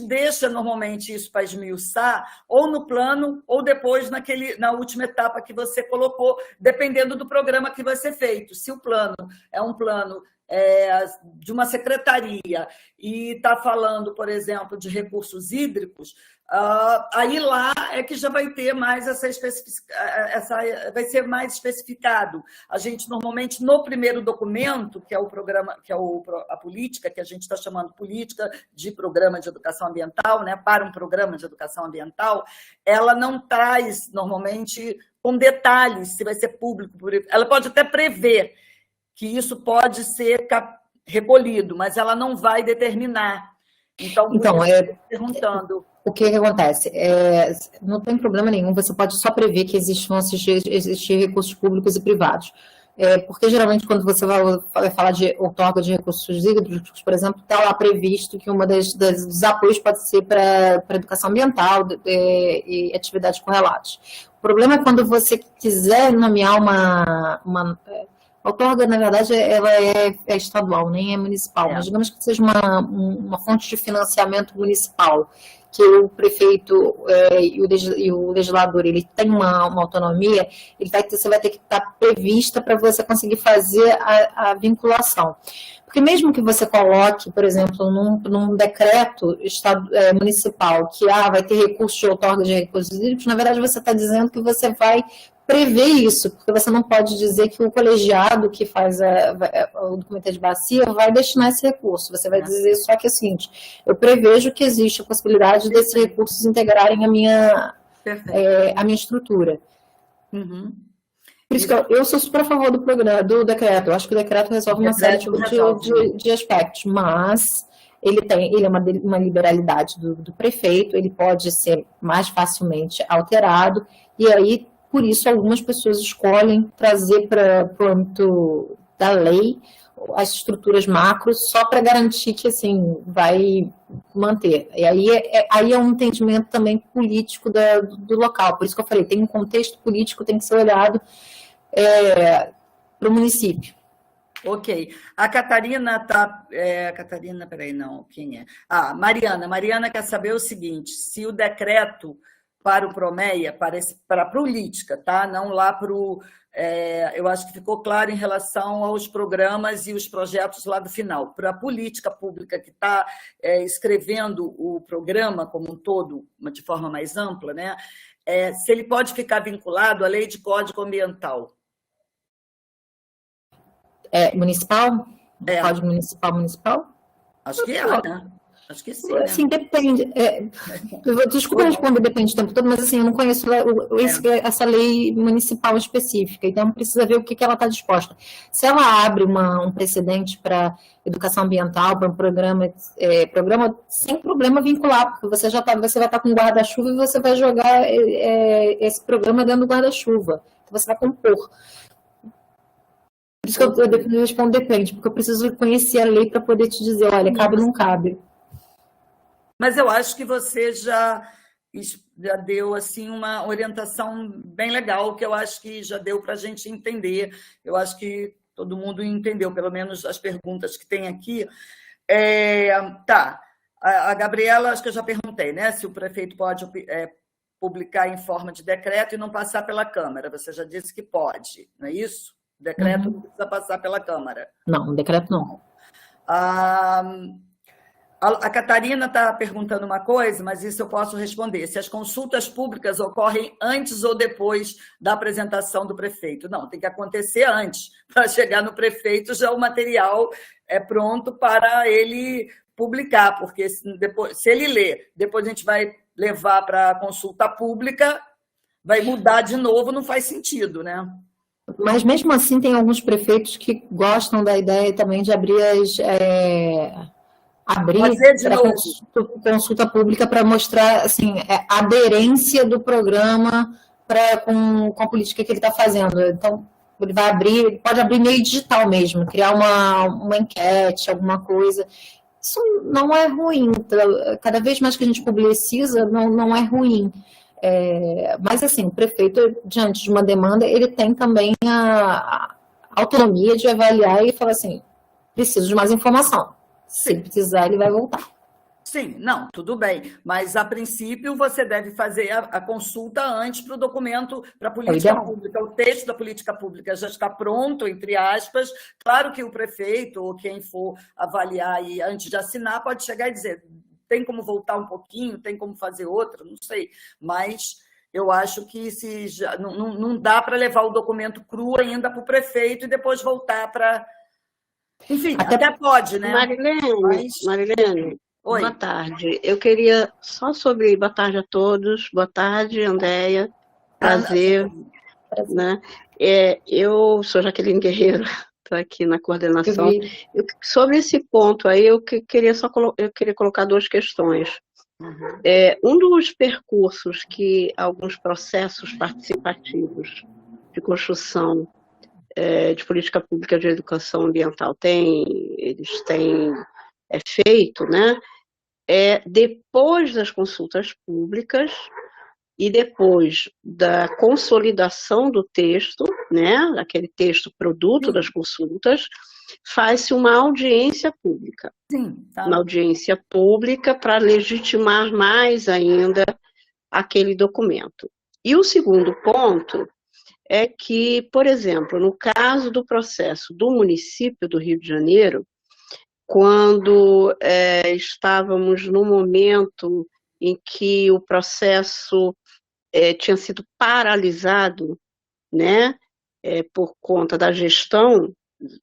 deixa, normalmente, isso para esmiuçar, ou no plano, ou depois na última etapa que você colocou, dependendo do programa que vai ser feito. Se o plano é um plano de uma secretaria e está falando, por exemplo, de recursos hídricos, aí lá é que já vai ter mais vai ser mais especificado. A gente, normalmente, no primeiro documento, que é o programa, que é a política, que a gente está chamando política de programa de educação ambiental, né, para um programa de educação ambiental, ela não traz, normalmente, com detalhes, se vai ser público, ela pode até prever que isso pode ser recolhido, mas ela não vai determinar. Então perguntando. O que acontece? Não tem problema nenhum, você pode só prever que vão existir recursos públicos e privados. Porque, geralmente, quando você vai falar de outorga de recursos hídricos, por exemplo, está lá previsto que uma dos apoios pode ser para educação ambiental e atividades correlatas. O problema é quando você quiser nomear uma a outorga, na verdade, ela é estadual, nem é municipal, mas digamos que seja uma fonte de financiamento municipal, que o prefeito e o legislador ele tem uma autonomia, você vai ter que estar prevista para você conseguir fazer a vinculação. Porque mesmo que você coloque, por exemplo, num decreto municipal que vai ter recurso de outorga de recursos hídricos, na verdade você está dizendo que você vai prever isso, porque você não pode dizer que o colegiado que faz o documento de bacia vai destinar esse recurso. Você vai dizer só que é o seguinte, eu prevejo que existe a possibilidade desses recursos integrarem a minha estrutura. Uhum. Por isso que eu sou super a favor do decreto. Eu acho que o decreto resolve uma série de aspectos, mas ele é uma liberalidade do prefeito, ele pode ser mais facilmente alterado, e aí, por isso, algumas pessoas escolhem trazer para o âmbito da lei as estruturas macros só para garantir que, assim, vai manter. E aí é um entendimento também político do local. Por isso que eu falei, tem um contexto político, tem que ser olhado para o município. Ok. A Catarina está... Catarina, peraí, não, quem é? Mariana. Mariana quer saber o seguinte, se o decreto para o Promeia, para a política, tá? Não lá para o... eu acho que ficou claro em relação aos programas e os projetos lá do final. Para a política pública que está escrevendo o programa como um todo, de forma mais ampla, né? Se ele pode ficar vinculado à lei de código ambiental. Municipal? Código municipal? Acho que né? Acho que sim, né? Assim, depende. Desculpa responder depende do tempo todo, mas assim, eu não conheço essa lei municipal específica, então precisa ver o que ela está disposta. Se ela abre um precedente para educação ambiental, para um programa sem problema vincular, porque você vai estar com guarda-chuva e você vai jogar esse programa dentro do guarda-chuva. Então você vai compor. Por isso que eu respondo depende, porque eu preciso conhecer a lei para poder te dizer, olha, cabe ou não cabe. Mas eu acho que você já deu assim, uma orientação bem legal, que eu acho que já deu para a gente entender. Eu acho que todo mundo entendeu, pelo menos as perguntas que tem aqui. Tá, a Gabriela, acho que eu já perguntei, né? Se o prefeito pode publicar em forma de decreto e não passar pela Câmara. Você já disse que pode, não é isso? O decreto não precisa passar pela Câmara. Não, o decreto não. A Catarina está perguntando uma coisa, mas isso eu posso responder. Se as consultas públicas ocorrem antes ou depois da apresentação do prefeito? Não, tem que acontecer antes. Para chegar no prefeito, já o material é pronto para ele publicar, porque se ele ler, depois a gente vai levar para a consulta pública, vai mudar de novo, não faz sentido, né? Mas mesmo assim tem alguns prefeitos que gostam da ideia também de abrir para consulta pública para mostrar assim, a aderência do programa com a política que ele está fazendo. Então, ele vai abrir, pode abrir meio digital mesmo, criar uma enquete, alguma coisa. Isso não é ruim. Cada vez mais que a gente publiciza, não é ruim. Mas, assim, o prefeito, diante de uma demanda, ele tem também a autonomia de avaliar e falar assim, preciso de mais informação. Se ele precisar, ele vai voltar. Sim, não, tudo bem. Mas, a princípio, você deve fazer a consulta antes para o documento, para a política pública. O texto da política pública já está pronto, entre aspas. Claro que o prefeito ou quem for avaliar e antes de assinar pode chegar e dizer tem como voltar um pouquinho, tem como fazer outra, não sei. Mas eu acho que não dá para levar o documento cru ainda para o prefeito e depois voltar para... Enfim, até pode, né? Marilene, oi. Boa tarde. Eu queria só sobre... Boa tarde a todos. Boa tarde, Andréia. Prazer. Né? Eu sou Jaqueline Guerreiro, estou aqui na coordenação. Sobre esse ponto aí, eu queria colocar duas questões. Um dos percursos que alguns processos participativos de construção de política pública de educação ambiental eles têm feito, né? Depois das consultas públicas e depois da consolidação do texto, né? Aquele texto produto das consultas, faz-se uma audiência pública. Sim, tá. Uma audiência pública para legitimar mais ainda aquele documento. E o segundo ponto é que, por exemplo, no caso do processo do município do Rio de Janeiro, quando estávamos no momento em que o processo tinha sido paralisado, né, por conta da gestão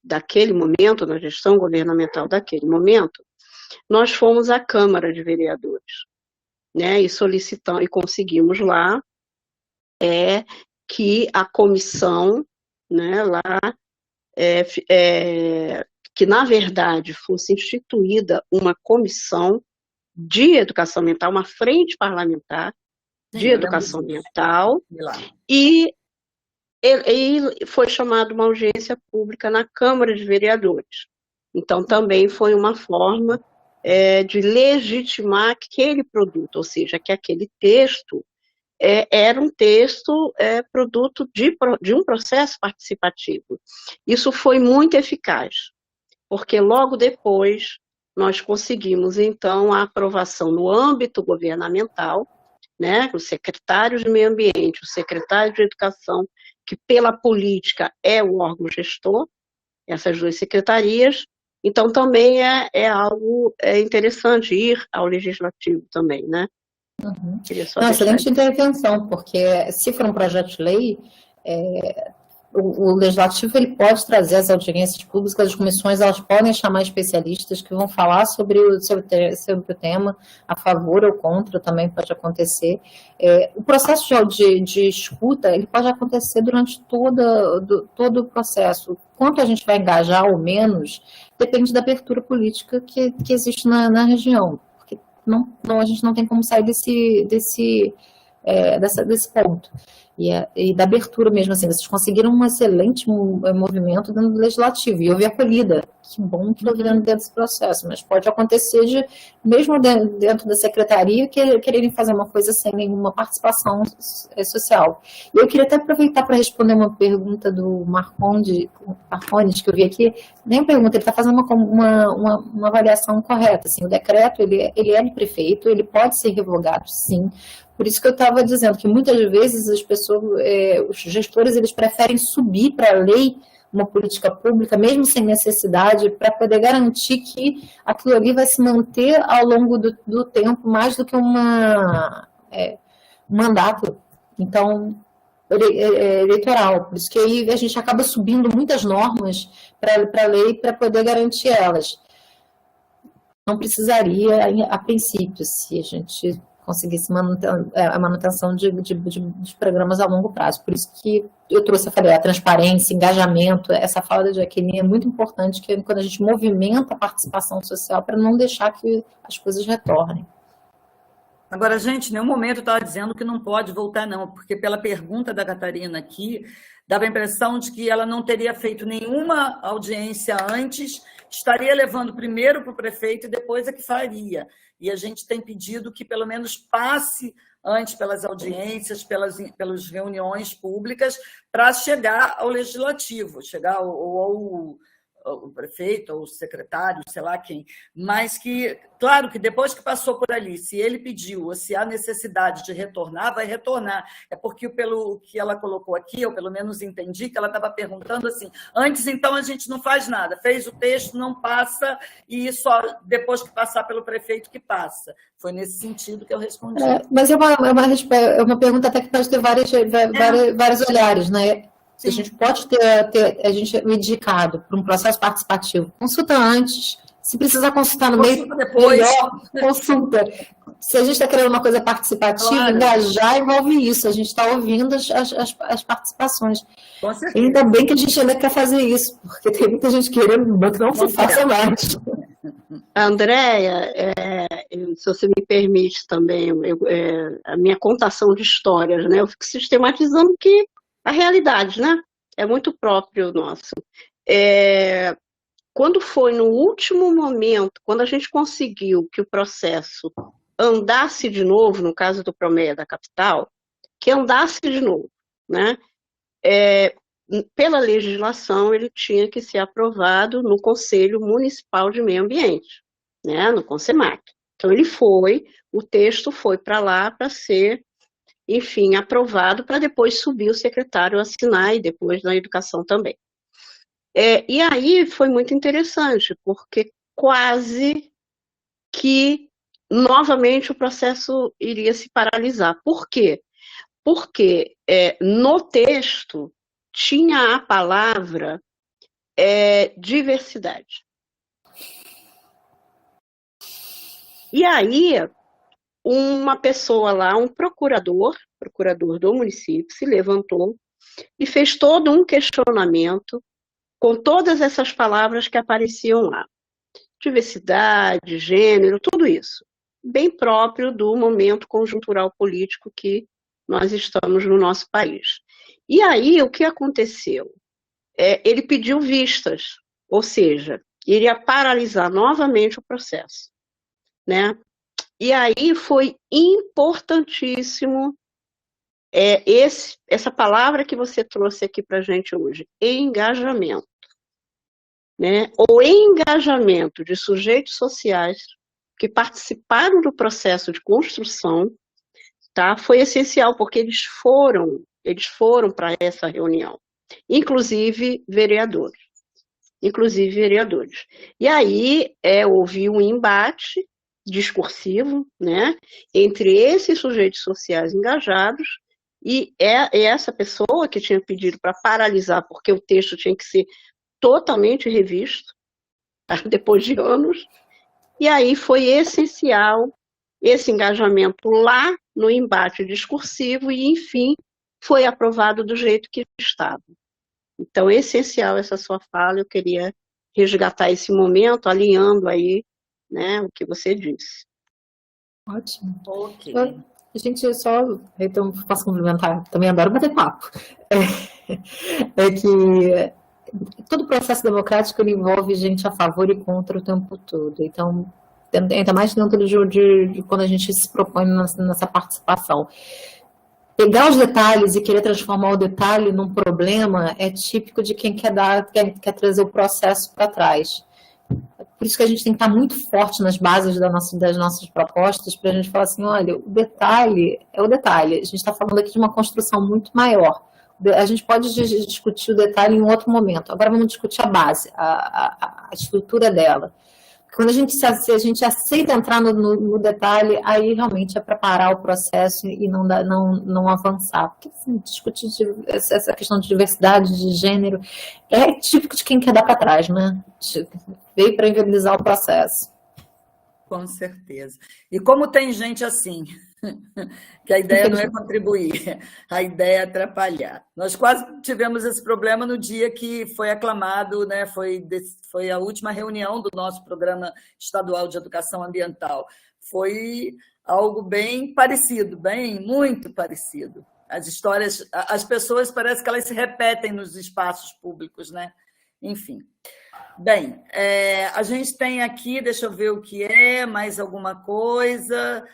daquele momento, da gestão governamental daquele momento, nós fomos à Câmara de Vereadores, né, e conseguimos lá que a comissão, né, lá, que na verdade fosse instituída uma comissão de educação ambiental, uma frente parlamentar de educação ambiental, e foi chamada uma audiência pública na Câmara de Vereadores. Então, também foi uma forma de legitimar aquele produto, ou seja, que aquele texto era um texto produto de um processo participativo. Isso foi muito eficaz, porque logo depois nós conseguimos, então, a aprovação no âmbito governamental né? O secretário de Meio Ambiente, o secretário de Educação, que pela política é o órgão gestor, essas duas secretarias. Então, também é algo interessante ir ao legislativo também, né? Uhum. Não, excelente intervenção, porque se for um projeto de lei, o legislativo ele pode trazer as audiências públicas, as comissões elas podem chamar especialistas que vão falar sobre o tema, a favor ou contra, também pode acontecer. O processo de escuta ele pode acontecer durante todo o processo. Quanto a gente vai engajar ou menos, depende da abertura política que existe na região. Porque a gente não tem como sair desse ponto. E da abertura mesmo, assim, vocês conseguiram um excelente movimento dentro do legislativo, e houve acolhida, que bom que houve dentro desse processo, mas pode acontecer mesmo dentro da secretaria, quererem fazer uma coisa sem nenhuma participação social. E eu queria até aproveitar para responder uma pergunta do Marcondes, que eu vi aqui, nem pergunta, ele está fazendo uma avaliação correta, assim, o decreto, ele é de prefeito, ele pode ser revogado, sim. Por isso que eu estava dizendo que muitas vezes as pessoas, os gestores, eles preferem subir para a lei uma política pública, mesmo sem necessidade, para poder garantir que aquilo ali vai se manter ao longo do tempo, mais do que um mandato, então, eleitoral. Por isso que aí a gente acaba subindo muitas normas para a lei para poder garantir elas. Não precisaria, a princípio, se a gente conseguisse a manutenção de programas a longo prazo. Por isso que eu trouxe, a transparência, engajamento, essa fala da Jaqueline é muito importante, que quando a gente movimenta a participação social para não deixar que as coisas retornem. Agora, gente, em nenhum momento eu estava dizendo que não pode voltar, não, porque pela pergunta da Catarina aqui, dava a impressão de que ela não teria feito nenhuma audiência antes, estaria levando primeiro para o prefeito e depois é que faria. E a gente tem pedido que pelo menos passe antes pelas audiências, pelas reuniões públicas, para chegar ao legislativo, chegar ao prefeito, ou o secretário, sei lá quem, mas que, claro que depois que passou por ali, se ele pediu, ou se há necessidade de retornar, vai retornar. É porque, pelo que ela colocou aqui, eu pelo menos entendi que ela estava perguntando assim, antes então a gente não faz nada, fez o texto, não passa, e só depois que passar pelo prefeito que passa. Foi nesse sentido que eu respondi. Mas é uma pergunta até que pode ter vários olhares, né? Sim. A gente pode ter a gente indicado para um processo participativo. Consulta antes, se precisar consultar no meio, depois. Melhor, consulta. Se a gente está querendo uma coisa participativa, claro, engajar envolve isso. A gente está ouvindo as participações. Com certeza. Ainda bem que a gente ainda quer fazer isso, porque tem muita gente querendo que não se faça mais. Andréia, se você me permite também, a minha contação de histórias, né? Eu fico sistematizando que a realidade, né? É muito próprio nosso. Quando foi no último momento, quando a gente conseguiu que o processo andasse de novo, no caso do Promeia da capital, que andasse de novo, né? Pela legislação, ele tinha que ser aprovado no Conselho Municipal de Meio Ambiente, né? No CONSEMAC. Então, o texto foi para lá para ser, enfim, aprovado, para depois subir o secretário a assinar, e depois na educação também. E aí foi muito interessante, porque quase que novamente o processo iria se paralisar. Por quê? Porque no texto tinha a palavra diversidade. E aí, uma pessoa lá, um procurador do município, se levantou e fez todo um questionamento com todas essas palavras que apareciam lá. Diversidade, gênero, tudo isso. Bem próprio do momento conjuntural político que nós estamos no nosso país. E aí, o que aconteceu? Ele pediu vistas, ou seja, iria paralisar novamente o processo, né? E aí foi importantíssimo essa palavra que você trouxe aqui para a gente hoje, engajamento, né? O engajamento de sujeitos sociais que participaram do processo de construção tá? Foi essencial, porque eles foram para essa reunião, inclusive vereadores. E aí houve um embate discursivo, né, entre esses sujeitos sociais engajados e essa pessoa que tinha pedido para paralisar, porque o texto tinha que ser totalmente revisto, tá, depois de anos. E aí foi essencial esse engajamento lá no embate discursivo e, enfim, foi aprovado do jeito que estava. Então, é essencial essa sua fala, eu queria resgatar esse momento, alinhando aí, né, o que você disse. Ótimo. Ok. A gente então, posso complementar? Também adoro bater papo. É que todo processo democrático ele envolve gente a favor e contra o tempo todo. Então, ainda mais dentro de quando a gente se propõe nessa participação. Pegar os detalhes e querer transformar o detalhe num problema é típico de quem quer trazer o processo para trás. Por isso que a gente tem que estar muito forte nas bases das nossas propostas, para a gente falar assim, olha, o detalhe é o detalhe. A gente está falando aqui de uma construção muito maior. A gente pode discutir o detalhe em outro momento. Agora vamos discutir a base, a estrutura dela. Quando a gente aceita entrar no detalhe, aí realmente é para parar o processo e não avançar. Porque assim, discutir essa questão de diversidade, de gênero, é típico de quem quer dar para trás, né? Veio para inviabilizar o processo. Com certeza. E como tem gente assim, que a ideia não é contribuir, a ideia é atrapalhar. Nós quase tivemos esse problema no dia que foi aclamado, né? Foi a última reunião do nosso Programa Estadual de Educação Ambiental. Foi algo bem parecido, muito parecido. As histórias, as pessoas parece que elas se repetem nos espaços públicos, né? Enfim. Bem, a gente tem aqui, deixa eu ver o que mais alguma coisa.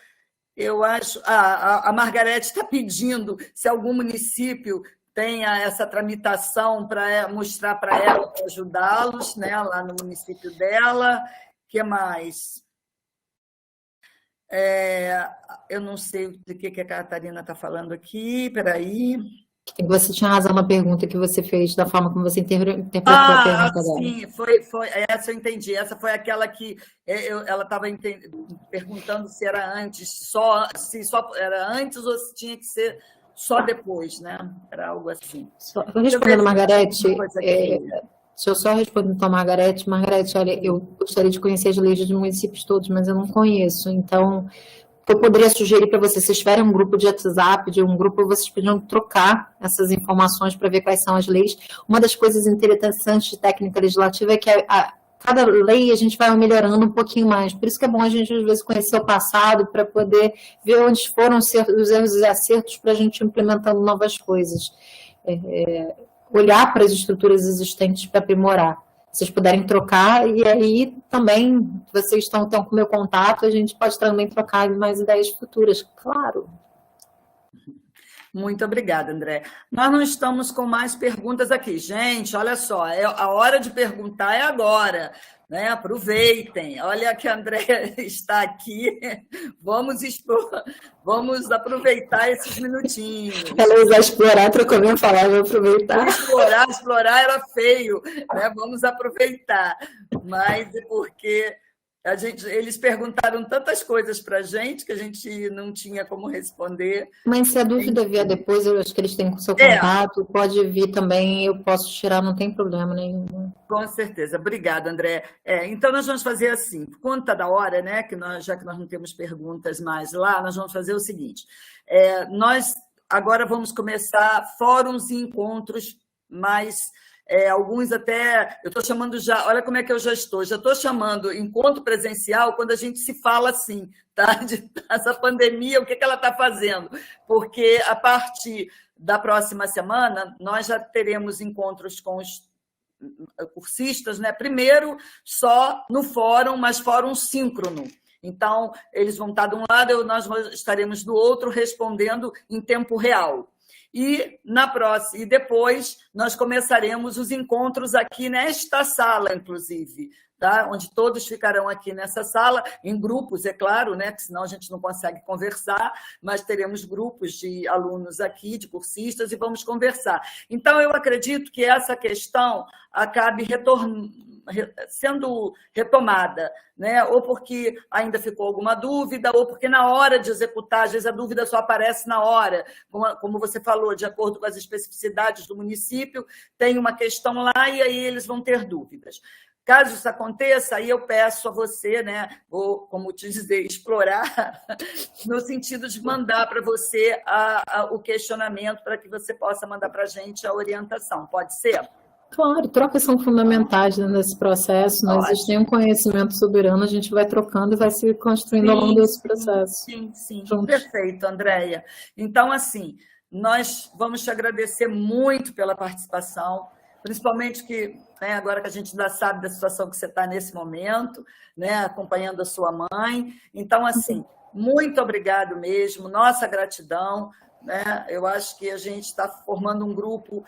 Eu acho. A Margarete está pedindo se algum município tenha essa tramitação para mostrar para ela, para ajudá-los, né, lá no município dela. O que mais? Eu não sei do que a Catarina está falando aqui, peraí. Você tinha razão na pergunta que você fez, da forma como você interpretou a pergunta dela. Sim, foi. Essa eu entendi. Essa foi aquela que ela estava perguntando se era antes, se só era antes ou se tinha que ser só depois, né? Era algo assim. Respondendo, Margarete, se eu só responder então, Margarete, olha, eu gostaria de conhecer as leis dos municípios todos, mas eu não conheço, então eu poderia sugerir para vocês, se vocês tiverem um grupo de WhatsApp, de um grupo, vocês podiam trocar essas informações para ver quais são as leis. Uma das coisas interessantes de técnica legislativa é que cada lei a gente vai melhorando um pouquinho mais. Por isso que é bom a gente, às vezes, conhecer o passado para poder ver onde foram os erros e acertos para a gente ir implementando novas coisas. Olhar para as estruturas existentes para aprimorar. Vocês puderem trocar, e aí também vocês estão com o meu contato, a gente pode também trocar mais ideias futuras, claro. Muito obrigada, André. Nós não estamos com mais perguntas aqui. Gente, olha só, a hora de perguntar é agora, né? Aproveitem. Olha que a André está aqui. Vamos aproveitar esses minutinhos. Ela usa explorar, trocou minha palavra, aproveitar. Explorar era feio, né? Vamos aproveitar. Mas é porque eles perguntaram tantas coisas para a gente que a gente não tinha como responder. Mas se a dúvida vier depois, eu acho que eles têm o seu contato, pode vir também, eu posso tirar, não tem problema nenhum. Com certeza. Obrigada, André. Então, nós vamos fazer assim, por conta da hora, né, já que nós não temos perguntas mais lá, nós vamos fazer o seguinte, nós agora vamos começar fóruns e encontros mais... alguns até, eu estou chamando já, olha como é que eu já estou chamando encontro presencial quando a gente se fala assim, tá? Essa pandemia, o que ela está fazendo? Porque a partir da próxima semana, nós já teremos encontros com os cursistas, né? Primeiro só no fórum, mas fórum síncrono. Então, eles vão estar de um lado, nós estaremos do outro respondendo em tempo real. E depois nós começaremos os encontros aqui nesta sala, inclusive, tá? Onde todos ficarão aqui nessa sala, em grupos, é claro, né? Que senão a gente não consegue conversar, mas teremos grupos de alunos aqui, de cursistas, e vamos conversar. Então, eu acredito que essa questão acabe sendo retomada, né? Ou porque ainda ficou alguma dúvida, ou porque na hora de executar, às vezes a dúvida só aparece na hora, como você falou, de acordo com as especificidades do município, tem uma questão lá e aí eles vão ter dúvidas. Caso isso aconteça, aí eu peço a você, né, ou, como te dizer, explorar, no sentido de mandar para você o questionamento para que você possa mandar para a gente a orientação. Pode ser? Claro, trocas são fundamentais nesse processo, não existe nenhum conhecimento soberano, a gente vai trocando e vai se construindo ao longo desse processo. Sim. Perfeito, Andréia. Então, assim, nós vamos te agradecer muito pela participação, principalmente que, né, agora que a gente já sabe da situação que você está nesse momento, né, acompanhando a sua mãe. Então, assim, muito obrigado mesmo, nossa gratidão, né? Eu acho que a gente está formando um grupo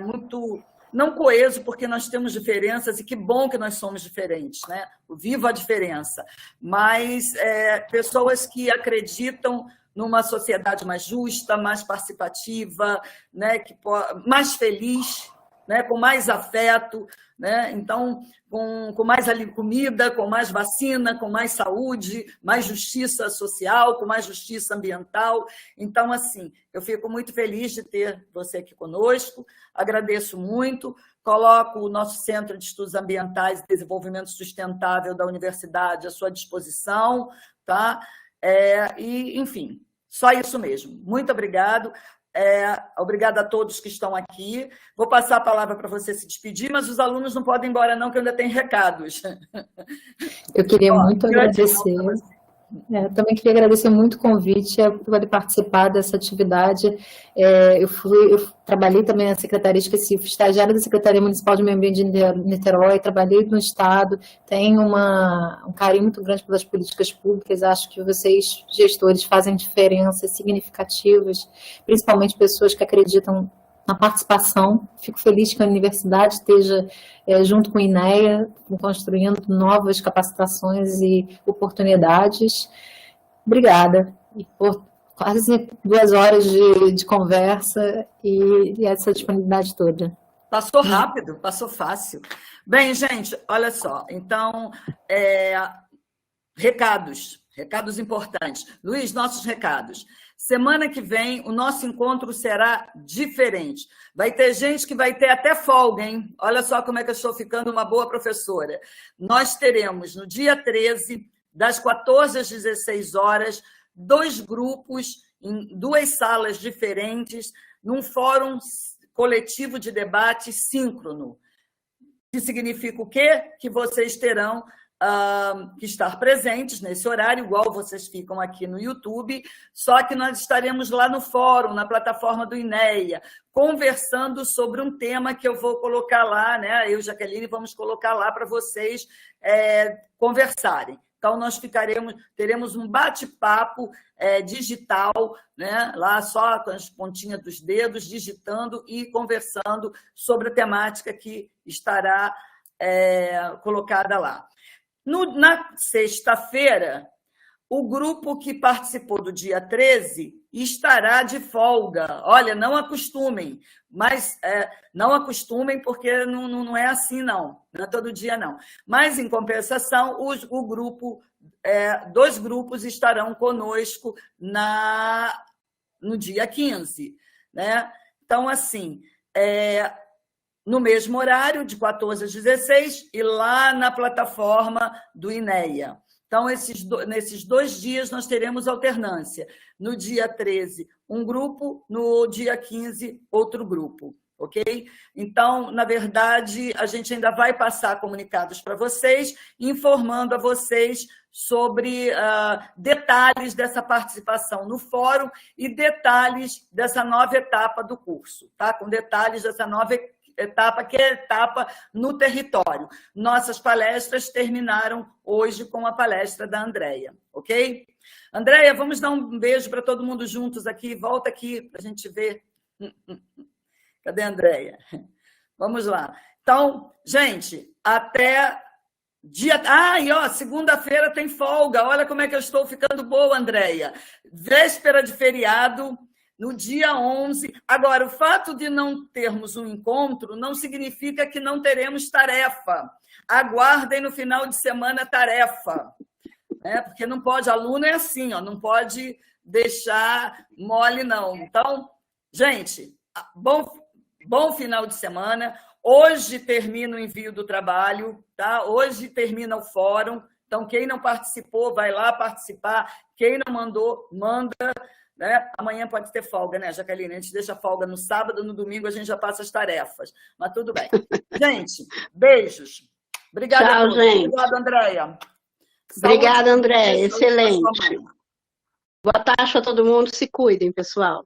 muito, não coeso, porque nós temos diferenças, e que bom que nós somos diferentes, né? Viva a diferença, mas pessoas que acreditam numa sociedade mais justa, mais participativa, né, mais feliz, né, com mais afeto, né? Então, com mais comida, com mais vacina, com mais saúde, mais justiça social, com mais justiça ambiental. Então, assim, eu fico muito feliz de ter você aqui conosco, agradeço muito, coloco o nosso Centro de Estudos Ambientais e Desenvolvimento Sustentável da Universidade à sua disposição, tá? E, enfim, só isso mesmo. Muito obrigado. Obrigada a todos que estão aqui. Vou passar a palavra para você se despedir, mas os alunos não podem ir embora não, que ainda tem recados. Eu queria muito agradecer. Também queria agradecer muito o convite por poder participar dessa atividade. Eu trabalhei também na Secretaria, esqueci, fui estagiária da Secretaria Municipal de Meio Ambiente de Niterói, trabalhei no Estado, tenho um carinho muito grande pelas políticas públicas, acho que vocês, gestores, fazem diferenças significativas, principalmente pessoas que acreditam na participação. Fico feliz que a universidade esteja, junto com a INEA, construindo novas capacitações e oportunidades. Obrigada por quase 2 horas de conversa e essa disponibilidade toda. Passou rápido, passou fácil. Bem, gente, olha só. Então, recados importantes. Luiz, nossos recados. Semana que vem, o nosso encontro será diferente. Vai ter gente que vai ter até folga, hein? Olha só como é que eu estou ficando uma boa professora. Nós teremos, no dia 13, das 14 às 16 horas, 2 grupos em 2 salas diferentes, num fórum coletivo de debate síncrono. Que significa o quê? Que vocês terão que estar presentes nesse horário, igual vocês ficam aqui no YouTube, só que nós estaremos lá no fórum, na plataforma do INEA, conversando sobre um tema que eu vou colocar lá, né? Eu e Jaqueline vamos colocar lá para vocês conversarem. Então, nós teremos um bate-papo digital, né? Lá só com as pontinhas dos dedos, digitando e conversando sobre a temática que estará colocada lá. Na sexta-feira, o grupo que participou do dia 13 estará de folga. Olha, não acostumem, mas não acostumem porque não é assim, não é todo dia, não. Mas, em compensação, o grupo, 2 grupos estarão conosco no dia 15. Né? Então, assim, no mesmo horário, de 14 às 16, e lá na plataforma do INEA. Então, nesses 2 dias, nós teremos alternância. No dia 13, um grupo, no dia 15, outro grupo, ok? Então, na verdade, a gente ainda vai passar comunicados para vocês, informando a vocês sobre detalhes dessa participação no fórum e detalhes dessa nova etapa do curso, tá? Com detalhes dessa nova etapa, que é a etapa no território. Nossas palestras terminaram hoje com a palestra da Andréia, ok? Andréia, vamos dar um beijo para todo mundo juntos aqui. Volta aqui para a gente ver. Cadê a Andréia? Vamos lá. Então, gente, até E ó, segunda-feira tem folga. Olha como é que eu estou ficando boa, Andréia. Véspera de feriado, no dia 11. Agora, o fato de não termos um encontro não significa que não teremos tarefa. Aguardem no final de semana tarefa. Né? Porque não pode, aluno é assim, ó, não pode deixar mole, não. Então, gente, bom final de semana. Hoje termina o envio do trabalho, tá? Hoje termina o fórum. Então, quem não participou, vai lá participar. Quem não mandou, manda. Né? Amanhã pode ter folga, né, Jaqueline? A gente deixa folga no sábado, no domingo a gente já passa as tarefas. Mas tudo bem. Gente, beijos. Obrigada, tchau, gente. Obrigada, Andréia. Obrigada, Andréia. Excelente. Boa tarde a todo mundo. Se cuidem, pessoal.